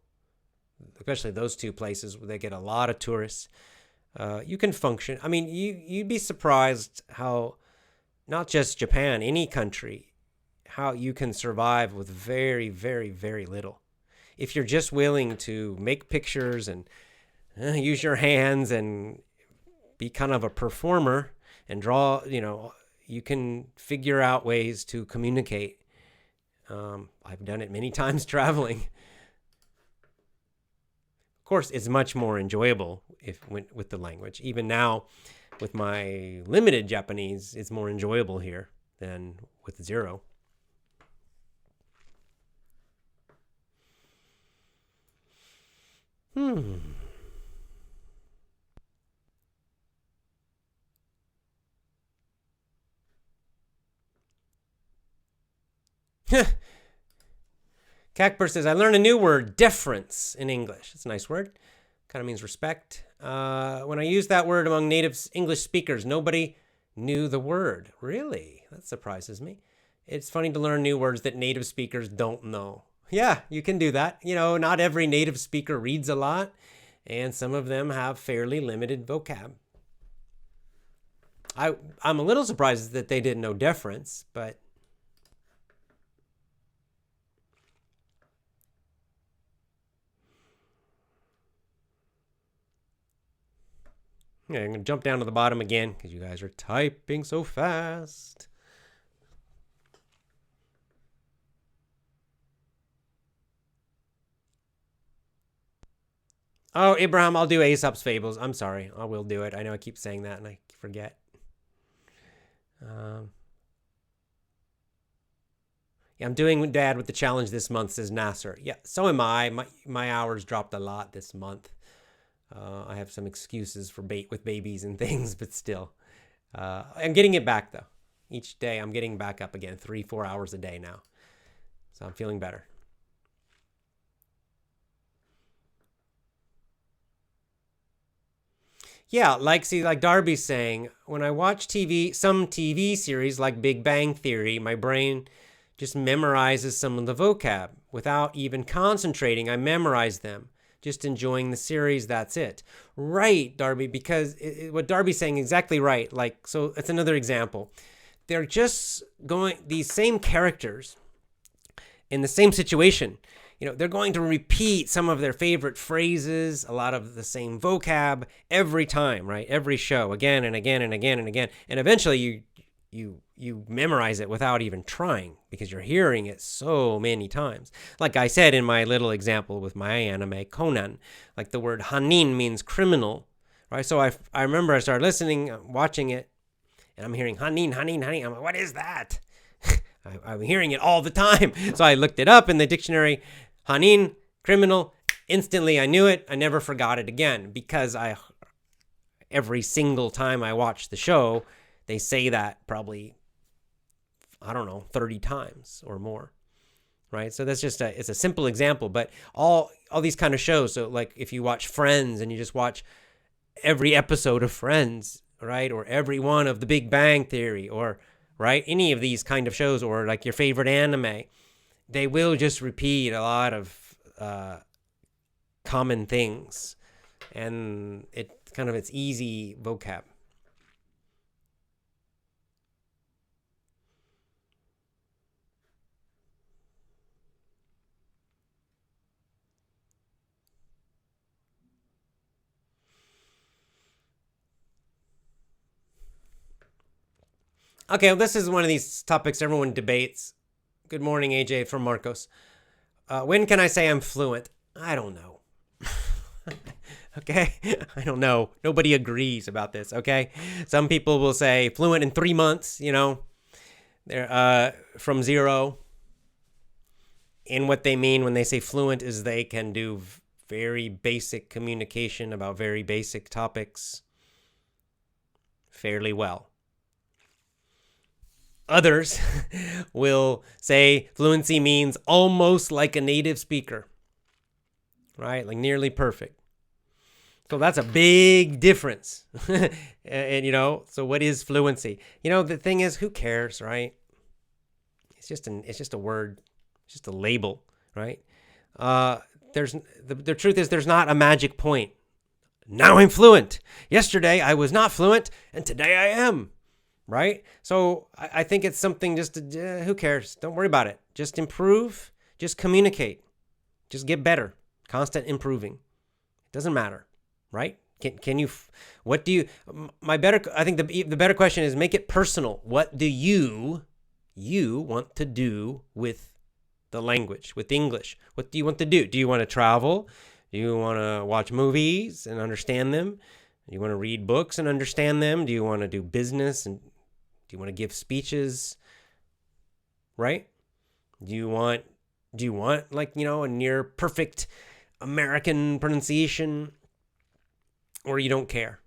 especially those two places where they get a lot of tourists. You can function. I mean, you'd be surprised how, not just Japan, any country, how you can survive with very, very, very little. If you're just willing to make pictures and use your hands and be kind of a performer and draw, you can figure out ways to communicate. I've done it many times traveling. Of course, it's much more enjoyable with the language. Even now, with my limited Japanese, it's more enjoyable here than with zero. Kakper says, I learned a new word, deference, in English. It's a nice word. Kind of means respect. When I used that word among native English speakers, nobody knew the word. Really? That surprises me. It's funny to learn new words that native speakers don't know. Yeah, you can do that. Not every native speaker reads a lot, and some of them have fairly limited vocab. I'm a little surprised that they didn't know deference, but yeah, I'm going to jump down to the bottom again because you guys are typing so fast. Oh, Abraham, I'll do Aesop's Fables. I'm sorry. I will do it. I know I keep saying that and I forget. Yeah, I'm doing Dad with the challenge this month, says Nasr. Yeah, so am I. My hours dropped a lot this month. I have some excuses for with babies and things, but still. I'm getting it back, though. Each day I'm getting back up again, 3-4 hours a day now. So I'm feeling better. Yeah, like Darby's saying, when I watch some TV series like Big Bang Theory, my brain just memorizes some of the vocab. Without even concentrating, I memorize them. Just enjoying the series, that's it. Right, Darby, because what Darby's saying exactly right. So it's another example. they're just going, these same characters in the same situation, they're going to repeat some of their favorite phrases, a lot of the same vocab every time, right? Every show, again and again and again and again. And eventually you memorize it without even trying because you're hearing it so many times. Like I said in my little example with my anime, Conan, like the word hanin means criminal, right? So I remember I started listening, watching it, and I'm hearing hanin, hanin, hanin. I'm like, what is that? I'm hearing it all the time. So I looked it up in the dictionary, hanin, criminal. Instantly I knew it. I never forgot it again because every single time I watch the show, they say that probably, 30 times or more, right? So that's just it's a simple example, but all these kind of shows. So like if you watch Friends and you just watch every episode of Friends, right? Or every one of The Big Bang Theory, or right, any of these kind of shows, or like your favorite anime, they will just repeat a lot of common things, and it's easy vocab. Okay, well, this is one of these topics everyone debates. Good morning, AJ from Marcos. When can I say I'm fluent? I don't know. Okay? I don't know. Nobody agrees about this, okay? Some people will say fluent in 3 months, they're from zero. And what they mean when they say fluent is they can do very basic communication about very basic topics fairly well. Others will say fluency means almost like a native speaker, right? Like nearly perfect. So that's a big difference. and so what is fluency? The thing is, who cares, right? It's just a word, it's just a label, right? There's the truth is there's not a magic point. Now I'm fluent. Yesterday I was not fluent, and today I am. Right? So I think it's something just to, who cares? Don't worry about it. Just improve. Just communicate. Just get better. Constant improving. It doesn't matter. Right? Can you, what do you, I think the better question is make it personal. What do you want to do with the language, with English? What do you want to do? Do you want to travel? Do you want to watch movies and understand them? Do you want to read books and understand them? Do you want to do business and do you want to give speeches, right? Do you want like, a near perfect American pronunciation, or you don't care?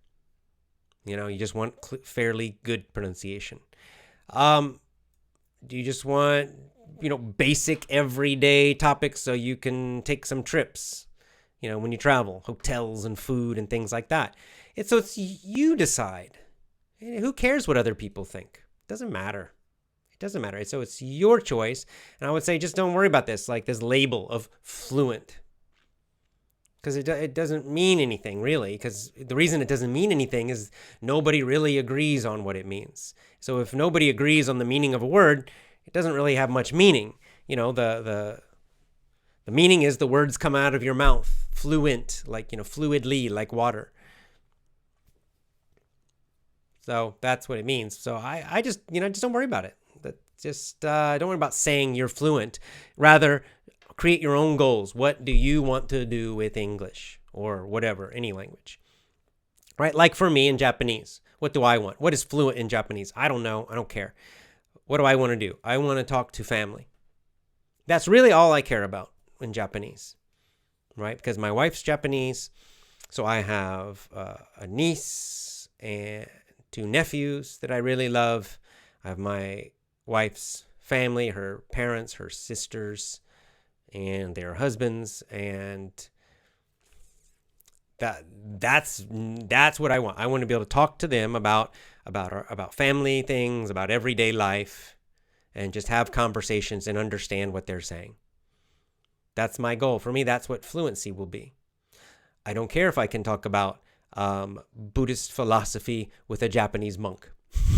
You just want fairly good pronunciation. Do you just want, basic everyday topics so you can take some trips, when you travel, hotels and food and things like that? It's you decide. Who cares what other people think? It doesn't matter. So it's your choice. And I would say just don't worry about this, like this label of fluent. Because it doesn't mean anything, really. Because the reason it doesn't mean anything is nobody really agrees on what it means. So if nobody agrees on the meaning of a word, it doesn't really have much meaning. The meaning is the words come out of your mouth. Fluent, like, fluidly, like water. So that's what it means. So I just, just don't worry about it. Don't worry about saying you're fluent. Rather, create your own goals. What do you want to do with English or whatever, any language? Right? Like for me in Japanese, what do I want? What is fluent in Japanese? I don't know. I don't care. What do I want to do? I want to talk to family. That's really all I care about in Japanese, right? Because my wife's Japanese. So I have a niece and 2 nephews that I really love. I have my wife's family, her parents, her sisters, and their husbands, and that's what I want. I want to be able to talk to them about family things, about everyday life, and just have conversations and understand what they're saying. That's my goal. For me, that's what fluency will be. I don't care if I can talk about Buddhist philosophy with a Japanese monk.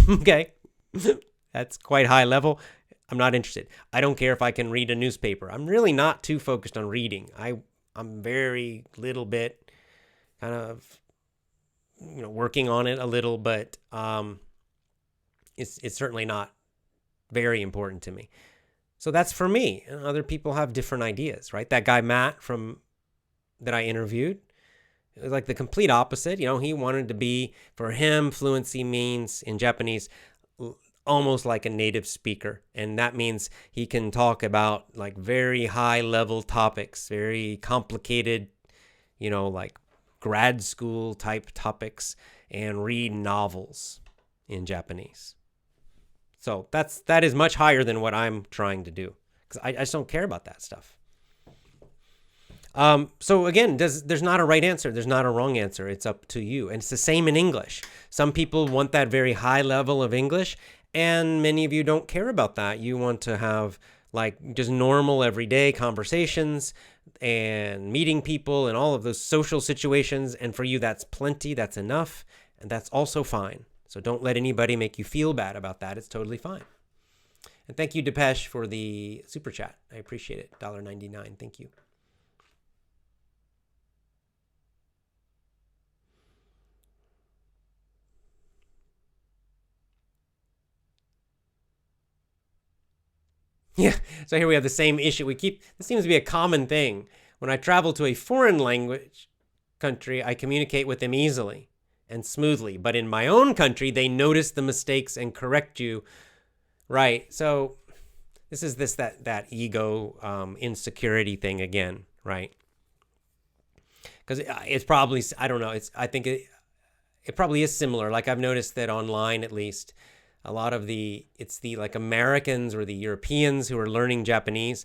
Okay? That's quite high level. I'm not interested. I don't care if I can read a newspaper. I'm really not too focused on reading. I'm very little bit kind of working on it a little, but it's certainly not very important to me. So that's for me. And other people have different ideas, right? That guy Matt that I interviewed, it was like the complete opposite. He wanted to be, for him, fluency means in Japanese almost like a native speaker. And that means he can talk about like very high level topics, very complicated, like grad school type topics, and read novels in Japanese. So that is much higher than what I'm trying to do, because I just don't care about that stuff. So again, there's not a right answer. There's not a wrong answer. It's up to you. And it's the same in English. Some people want that very high level of English, and many of you don't care about that. You want to have like just normal everyday conversations and meeting people and all of those social situations. And for you, that's plenty. That's enough. And that's also fine. So don't let anybody make you feel bad about that. It's totally fine. And thank you, Depeche, for the super chat. I appreciate it. $1.99. Thank you. Yeah, so here we have the same issue. This seems to be a common thing. When I travel to a foreign language country, I communicate with them easily and smoothly. But in my own country, they notice the mistakes and correct you. Right. So this is that ego insecurity thing again, right? Because it's probably, I don't know. I think it probably is similar. Like I've noticed that online, at least, a lot of it's the like Americans or the Europeans who are learning Japanese,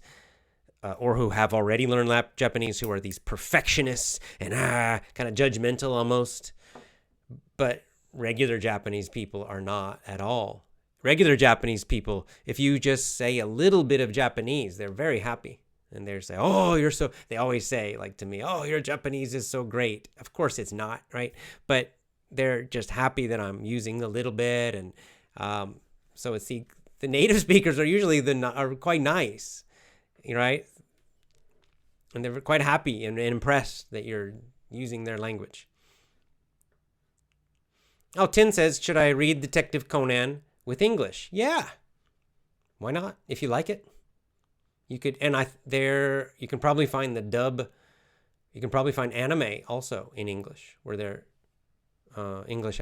or who have already learned Japanese, who are these perfectionists and kind of judgmental almost. But regular Japanese people are not at all. Regular Japanese people, if you just say a little bit of Japanese, they're very happy. And they say, they always say, like to me, oh, your Japanese is so great. Of course it's not, right? But they're just happy that I'm using a little bit. And so it's the native speakers are usually are quite nice, right? And they're quite happy and impressed that you're using their language. Oh, Tin says, should I read Detective Conan with English? Yeah. Why not? If you like it. You could, and you can probably find the dub. You can probably find anime also in English, where they're English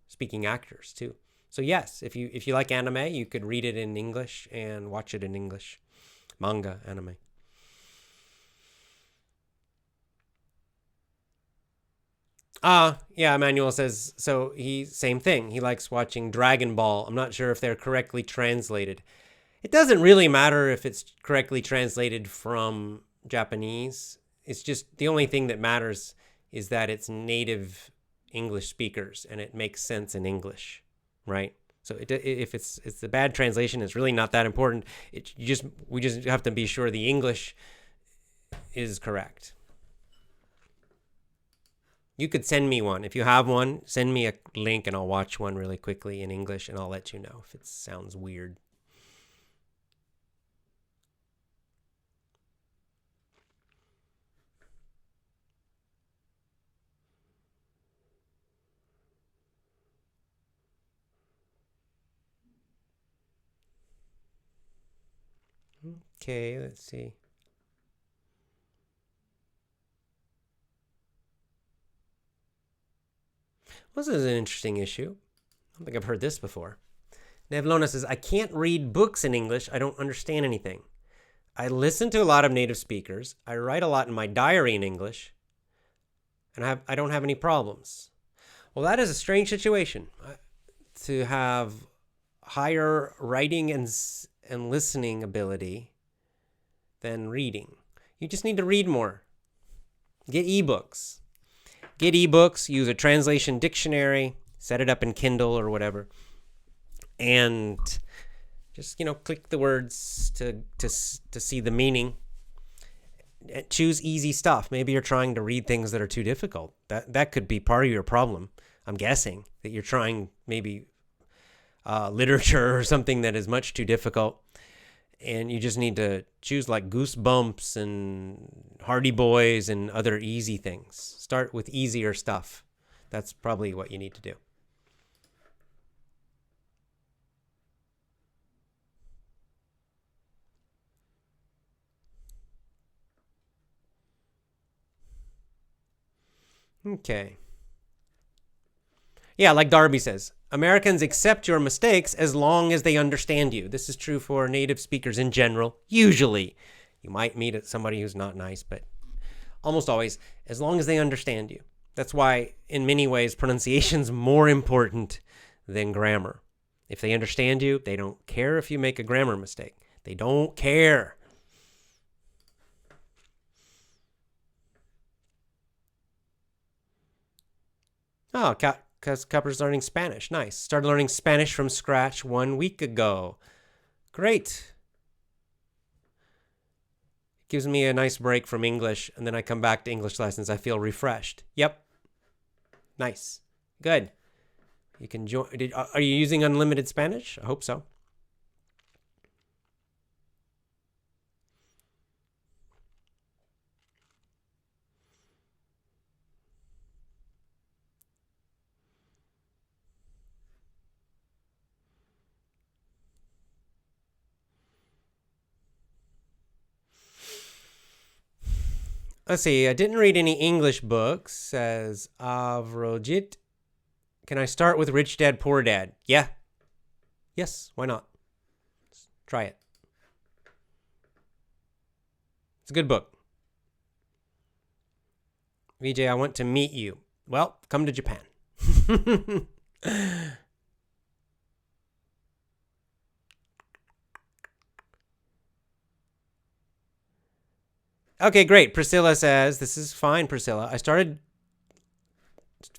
speaking actors too. So yes, if you like anime, you could read it in English and watch it in English. Manga anime. Yeah, Emmanuel says, so same thing. He likes watching Dragon Ball. I'm not sure if they're correctly translated. It doesn't really matter if it's correctly translated from Japanese. It's just the only thing that matters is that it's native English speakers and it makes sense in English, right? So if it's the bad translation, it's really not that important. We just have to be sure the English is correct. You could send me one. If you have one, send me a link and I'll watch one really quickly in English and I'll let you know if it sounds weird. Okay, let's see. This is an interesting issue. I don't think I've heard this before. Nevlona says, I can't read books in English. I don't understand anything. I listen to a lot of native speakers. I write a lot in my diary in English. And I don't have any problems. Well, that is a strange situation. To have higher writing and listening ability than reading. You just need to read more. Get ebooks. Use a translation dictionary, set it up in Kindle or whatever, and just, click the words to see the meaning. Choose easy stuff. Maybe you're trying to read things that are too difficult. That could be part of your problem. I'm guessing that you're trying maybe literature or something that is much too difficult. And you just need to choose like Goosebumps and Hardy Boys and other easy things. Start with easier stuff. That's probably what you need to do. Okay. Yeah, like Darby says, Americans accept your mistakes as long as they understand you. This is true for native speakers in general. Usually, you might meet somebody who's not nice, but almost always, as long as they understand you. That's why, in many ways, pronunciation's more important than grammar. If they understand you, they don't care if you make a grammar mistake. They don't care. Oh, because Cupper's learning Spanish. Nice. Started learning Spanish from scratch 1 week ago. Great. Gives me a nice break from English, and then I come back to English lessons. I feel refreshed. Yep. Nice. Good. You can join. Are you using unlimited Spanish? I hope so. Let's see. I didn't read any English books, says Avrojit. Can I start with Rich Dad, Poor Dad? Yeah. Yes, why not? Let's try it. It's a good book. VJ, I want to meet you. Well, come to Japan. Okay, great. Priscilla says, this is fine, Priscilla. I started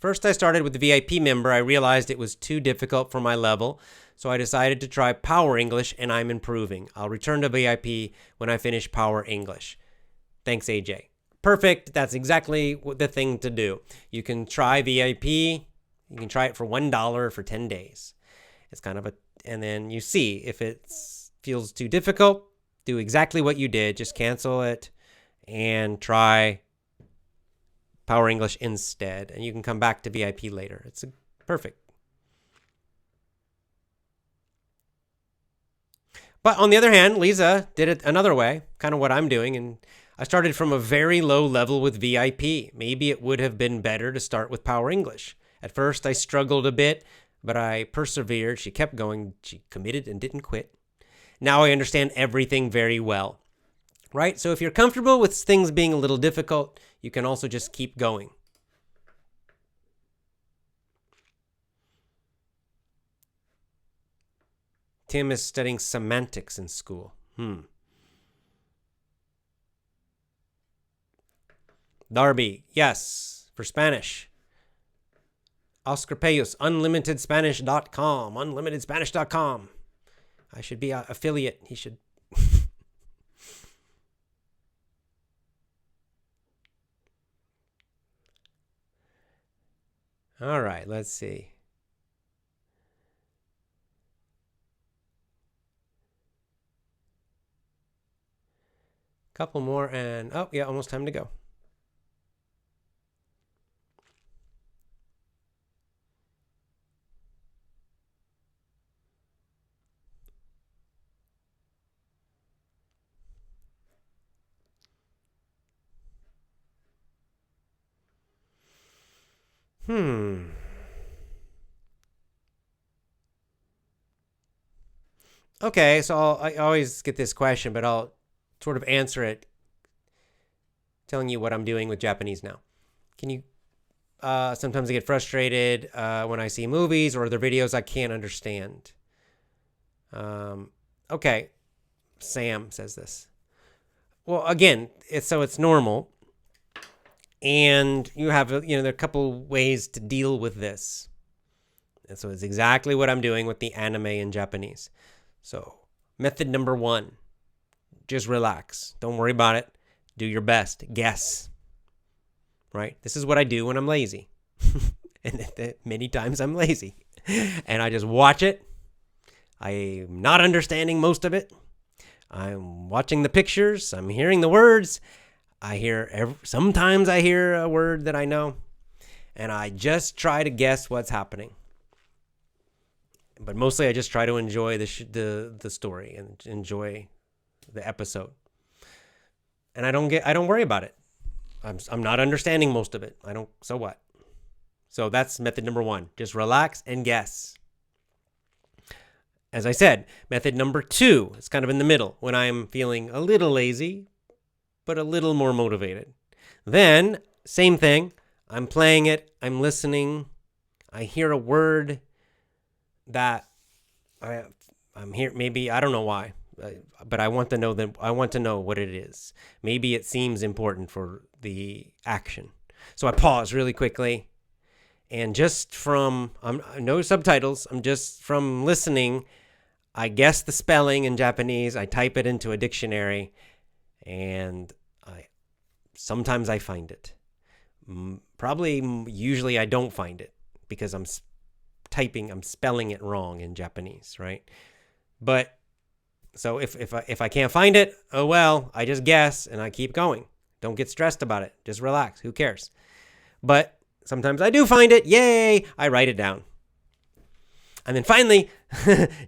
with the VIP member. I realized it was too difficult for my level, so I decided to try Power English, and I'm improving. I'll return to VIP when I finish Power English. Thanks, AJ. Perfect. That's exactly the thing to do. You can try VIP. You can try it for $1 for 10 days. It's kind of and then you see if it feels too difficult, do exactly what you did. Just cancel it and try Power English instead. And you can come back to VIP later. It's perfect. But on the other hand, Lisa did it another way, kind of what I'm doing. And I started from a very low level with VIP. Maybe it would have been better to start with Power English. At first, I struggled a bit, but I persevered. She kept going. She committed and didn't quit. Now I understand everything very well. Right? So if you're comfortable with things being a little difficult, you can also just keep going. Tim is studying semantics in school. Darby, yes, for Spanish. Oscar Payos, unlimitedspanish.com. Unlimitedspanish.com. I should be an affiliate. He should. All right, let's see. Couple more and, oh, yeah, almost time to go. Okay, so I always get this question, but I'll sort of answer it telling you what I'm doing with Japanese now. Can you, sometimes I get frustrated when I see movies or other videos I can't understand. Okay, Sam says this. Well, again, it's normal. And you have, there are a couple ways to deal with this. And so it's exactly what I'm doing with the anime in Japanese. So method number 1, just relax. Don't worry about it. Do your best. Guess. Right? This is what I do when I'm lazy. And many times I'm lazy. And I just watch it I'm not understanding most of it. I'm watching the pictures. I'm hearing the words. Sometimes I hear a word that I know, and I just try to guess what's happening. But mostly I just try to enjoy the story and enjoy the episode. And I don't worry about it. I'm not understanding most of it. So what? So that's method number 1. Just relax and guess. As I said, method number 2 is kind of in the middle, when I'm feeling a little lazy, but a little more motivated. Then, same thing. I'm playing it. I'm listening. I hear a word that I'm here. Maybe I don't know why, but I want to know what it is. Maybe it seems important for the action. So I pause really quickly, and just from no subtitles, I'm just from listening, I guess the spelling in Japanese. I type it into a dictionary, and sometimes I find it. Usually I don't find it because I'm spelling it wrong in Japanese, right? But so if I can't find it, oh well, I just guess and I keep going. Don't get stressed about it. Just relax. Who cares? But sometimes I do find it. Yay! I write it down. And then finally,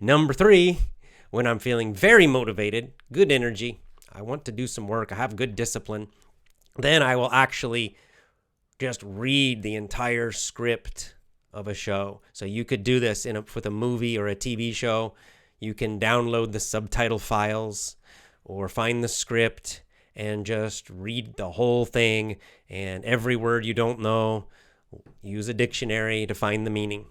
number 3, when I'm feeling very motivated, good energy, I want to do some work, I have good discipline, then I will actually just read the entire script of a show. So you could do this with a movie or a TV show. You can download the subtitle files or find the script and just read the whole thing. And every word you don't know, use a dictionary to find the meaning.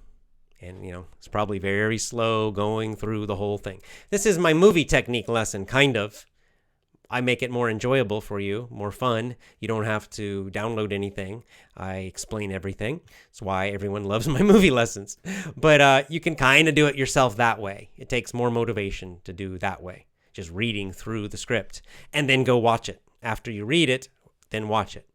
And, it's probably very slow going through the whole thing. This is my movie technique lesson, kind of. I make it more enjoyable for you, more fun. You don't have to download anything. I explain everything. That's why everyone loves my movie lessons. But you can kind of do it yourself that way. It takes more motivation to do that way, just reading through the script, and then go watch it. After you read it, then watch it.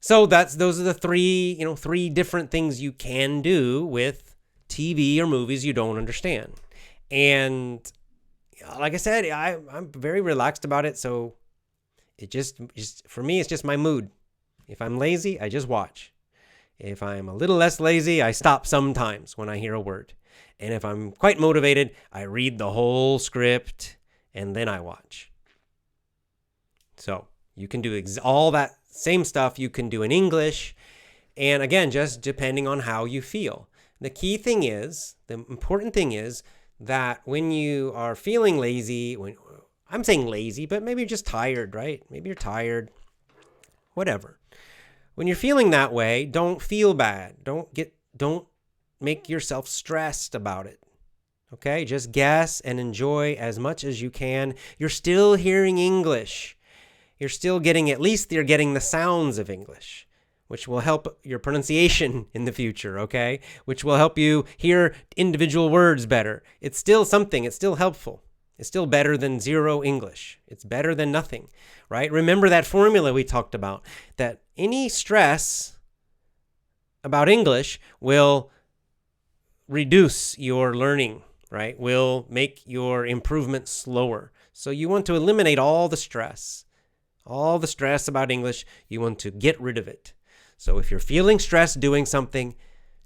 So those are the three different things you can do with TV or movies you don't understand. And like I said, I'm very relaxed about it. So it just for me, it's just my mood. If I'm lazy, I just watch. If I'm a little less lazy, I stop sometimes when I hear a word. And if I'm quite motivated, I read the whole script and then I watch. So you can do all that same stuff you can do in English. And again, just depending on how you feel. The important thing is that when you are feeling lazy, I'm saying lazy, but maybe you're just tired, right? Maybe you're tired, whatever. When you're feeling that way, don't feel bad. Don't make yourself stressed about it. Okay? Just guess and enjoy as much as you can. You're still hearing English. You're getting the sounds of English, which will help your pronunciation in the future, okay? Which will help you hear individual words better. It's still something. It's still helpful. It's still better than zero English. It's better than nothing, right? Remember that formula we talked about, that any stress about English will reduce your learning, right? Will make your improvement slower. So you want to eliminate all the stress about English. You want to get rid of it. So if you're feeling stressed doing something,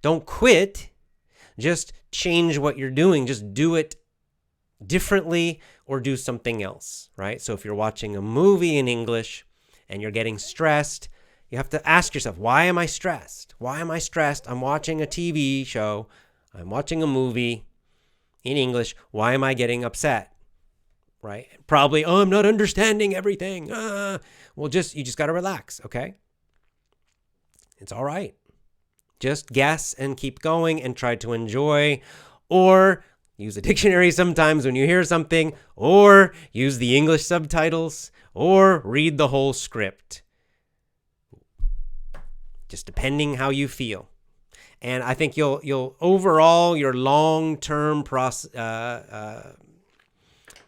don't quit. Just change what you're doing. Just do it differently or do something else, right? So if you're watching a movie in English and you're getting stressed, you have to ask yourself, why am I stressed? Why am I stressed? I'm watching a TV show. I'm watching a movie in English. Why am I getting upset? Right? Probably, I'm not understanding everything. You just got to relax, okay? It's all right. Just guess and keep going and try to enjoy, or use a dictionary sometimes when you hear something, or use the English subtitles, or read the whole script. Just depending how you feel. And I think you'll overall, your long-term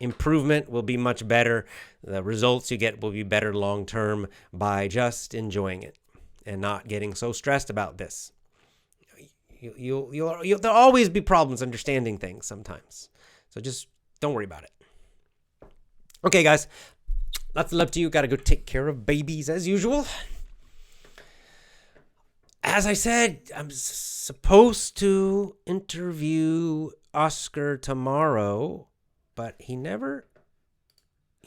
improvement will be much better. The results you get will be better long-term by just enjoying it and not getting so stressed about this. There'll always be problems understanding things sometimes. So just don't worry about it. Okay, guys. Lots of love to you. Got to go take care of babies as usual. As I said, I'm supposed to interview Oscar tomorrow, but he never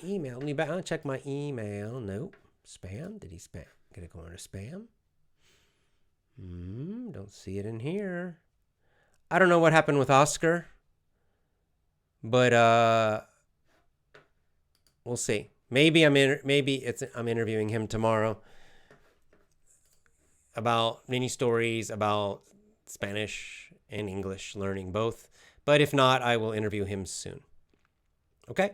emailed me back. I'll check my email. Nope. Spam? Did he spam? Gonna go into spam? Don't see it in here. I don't know what happened with Oscar, but we'll see. Maybe I'm interviewing him tomorrow about mini stories about Spanish and English learning both. But if not, I will interview him soon. Okay?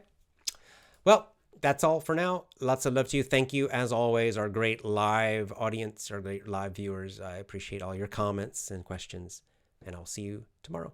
Well, that's all for now. Lots of love to you. Thank you, as always, our great live audience, our great live viewers. I appreciate all your comments and questions, and I'll see you tomorrow.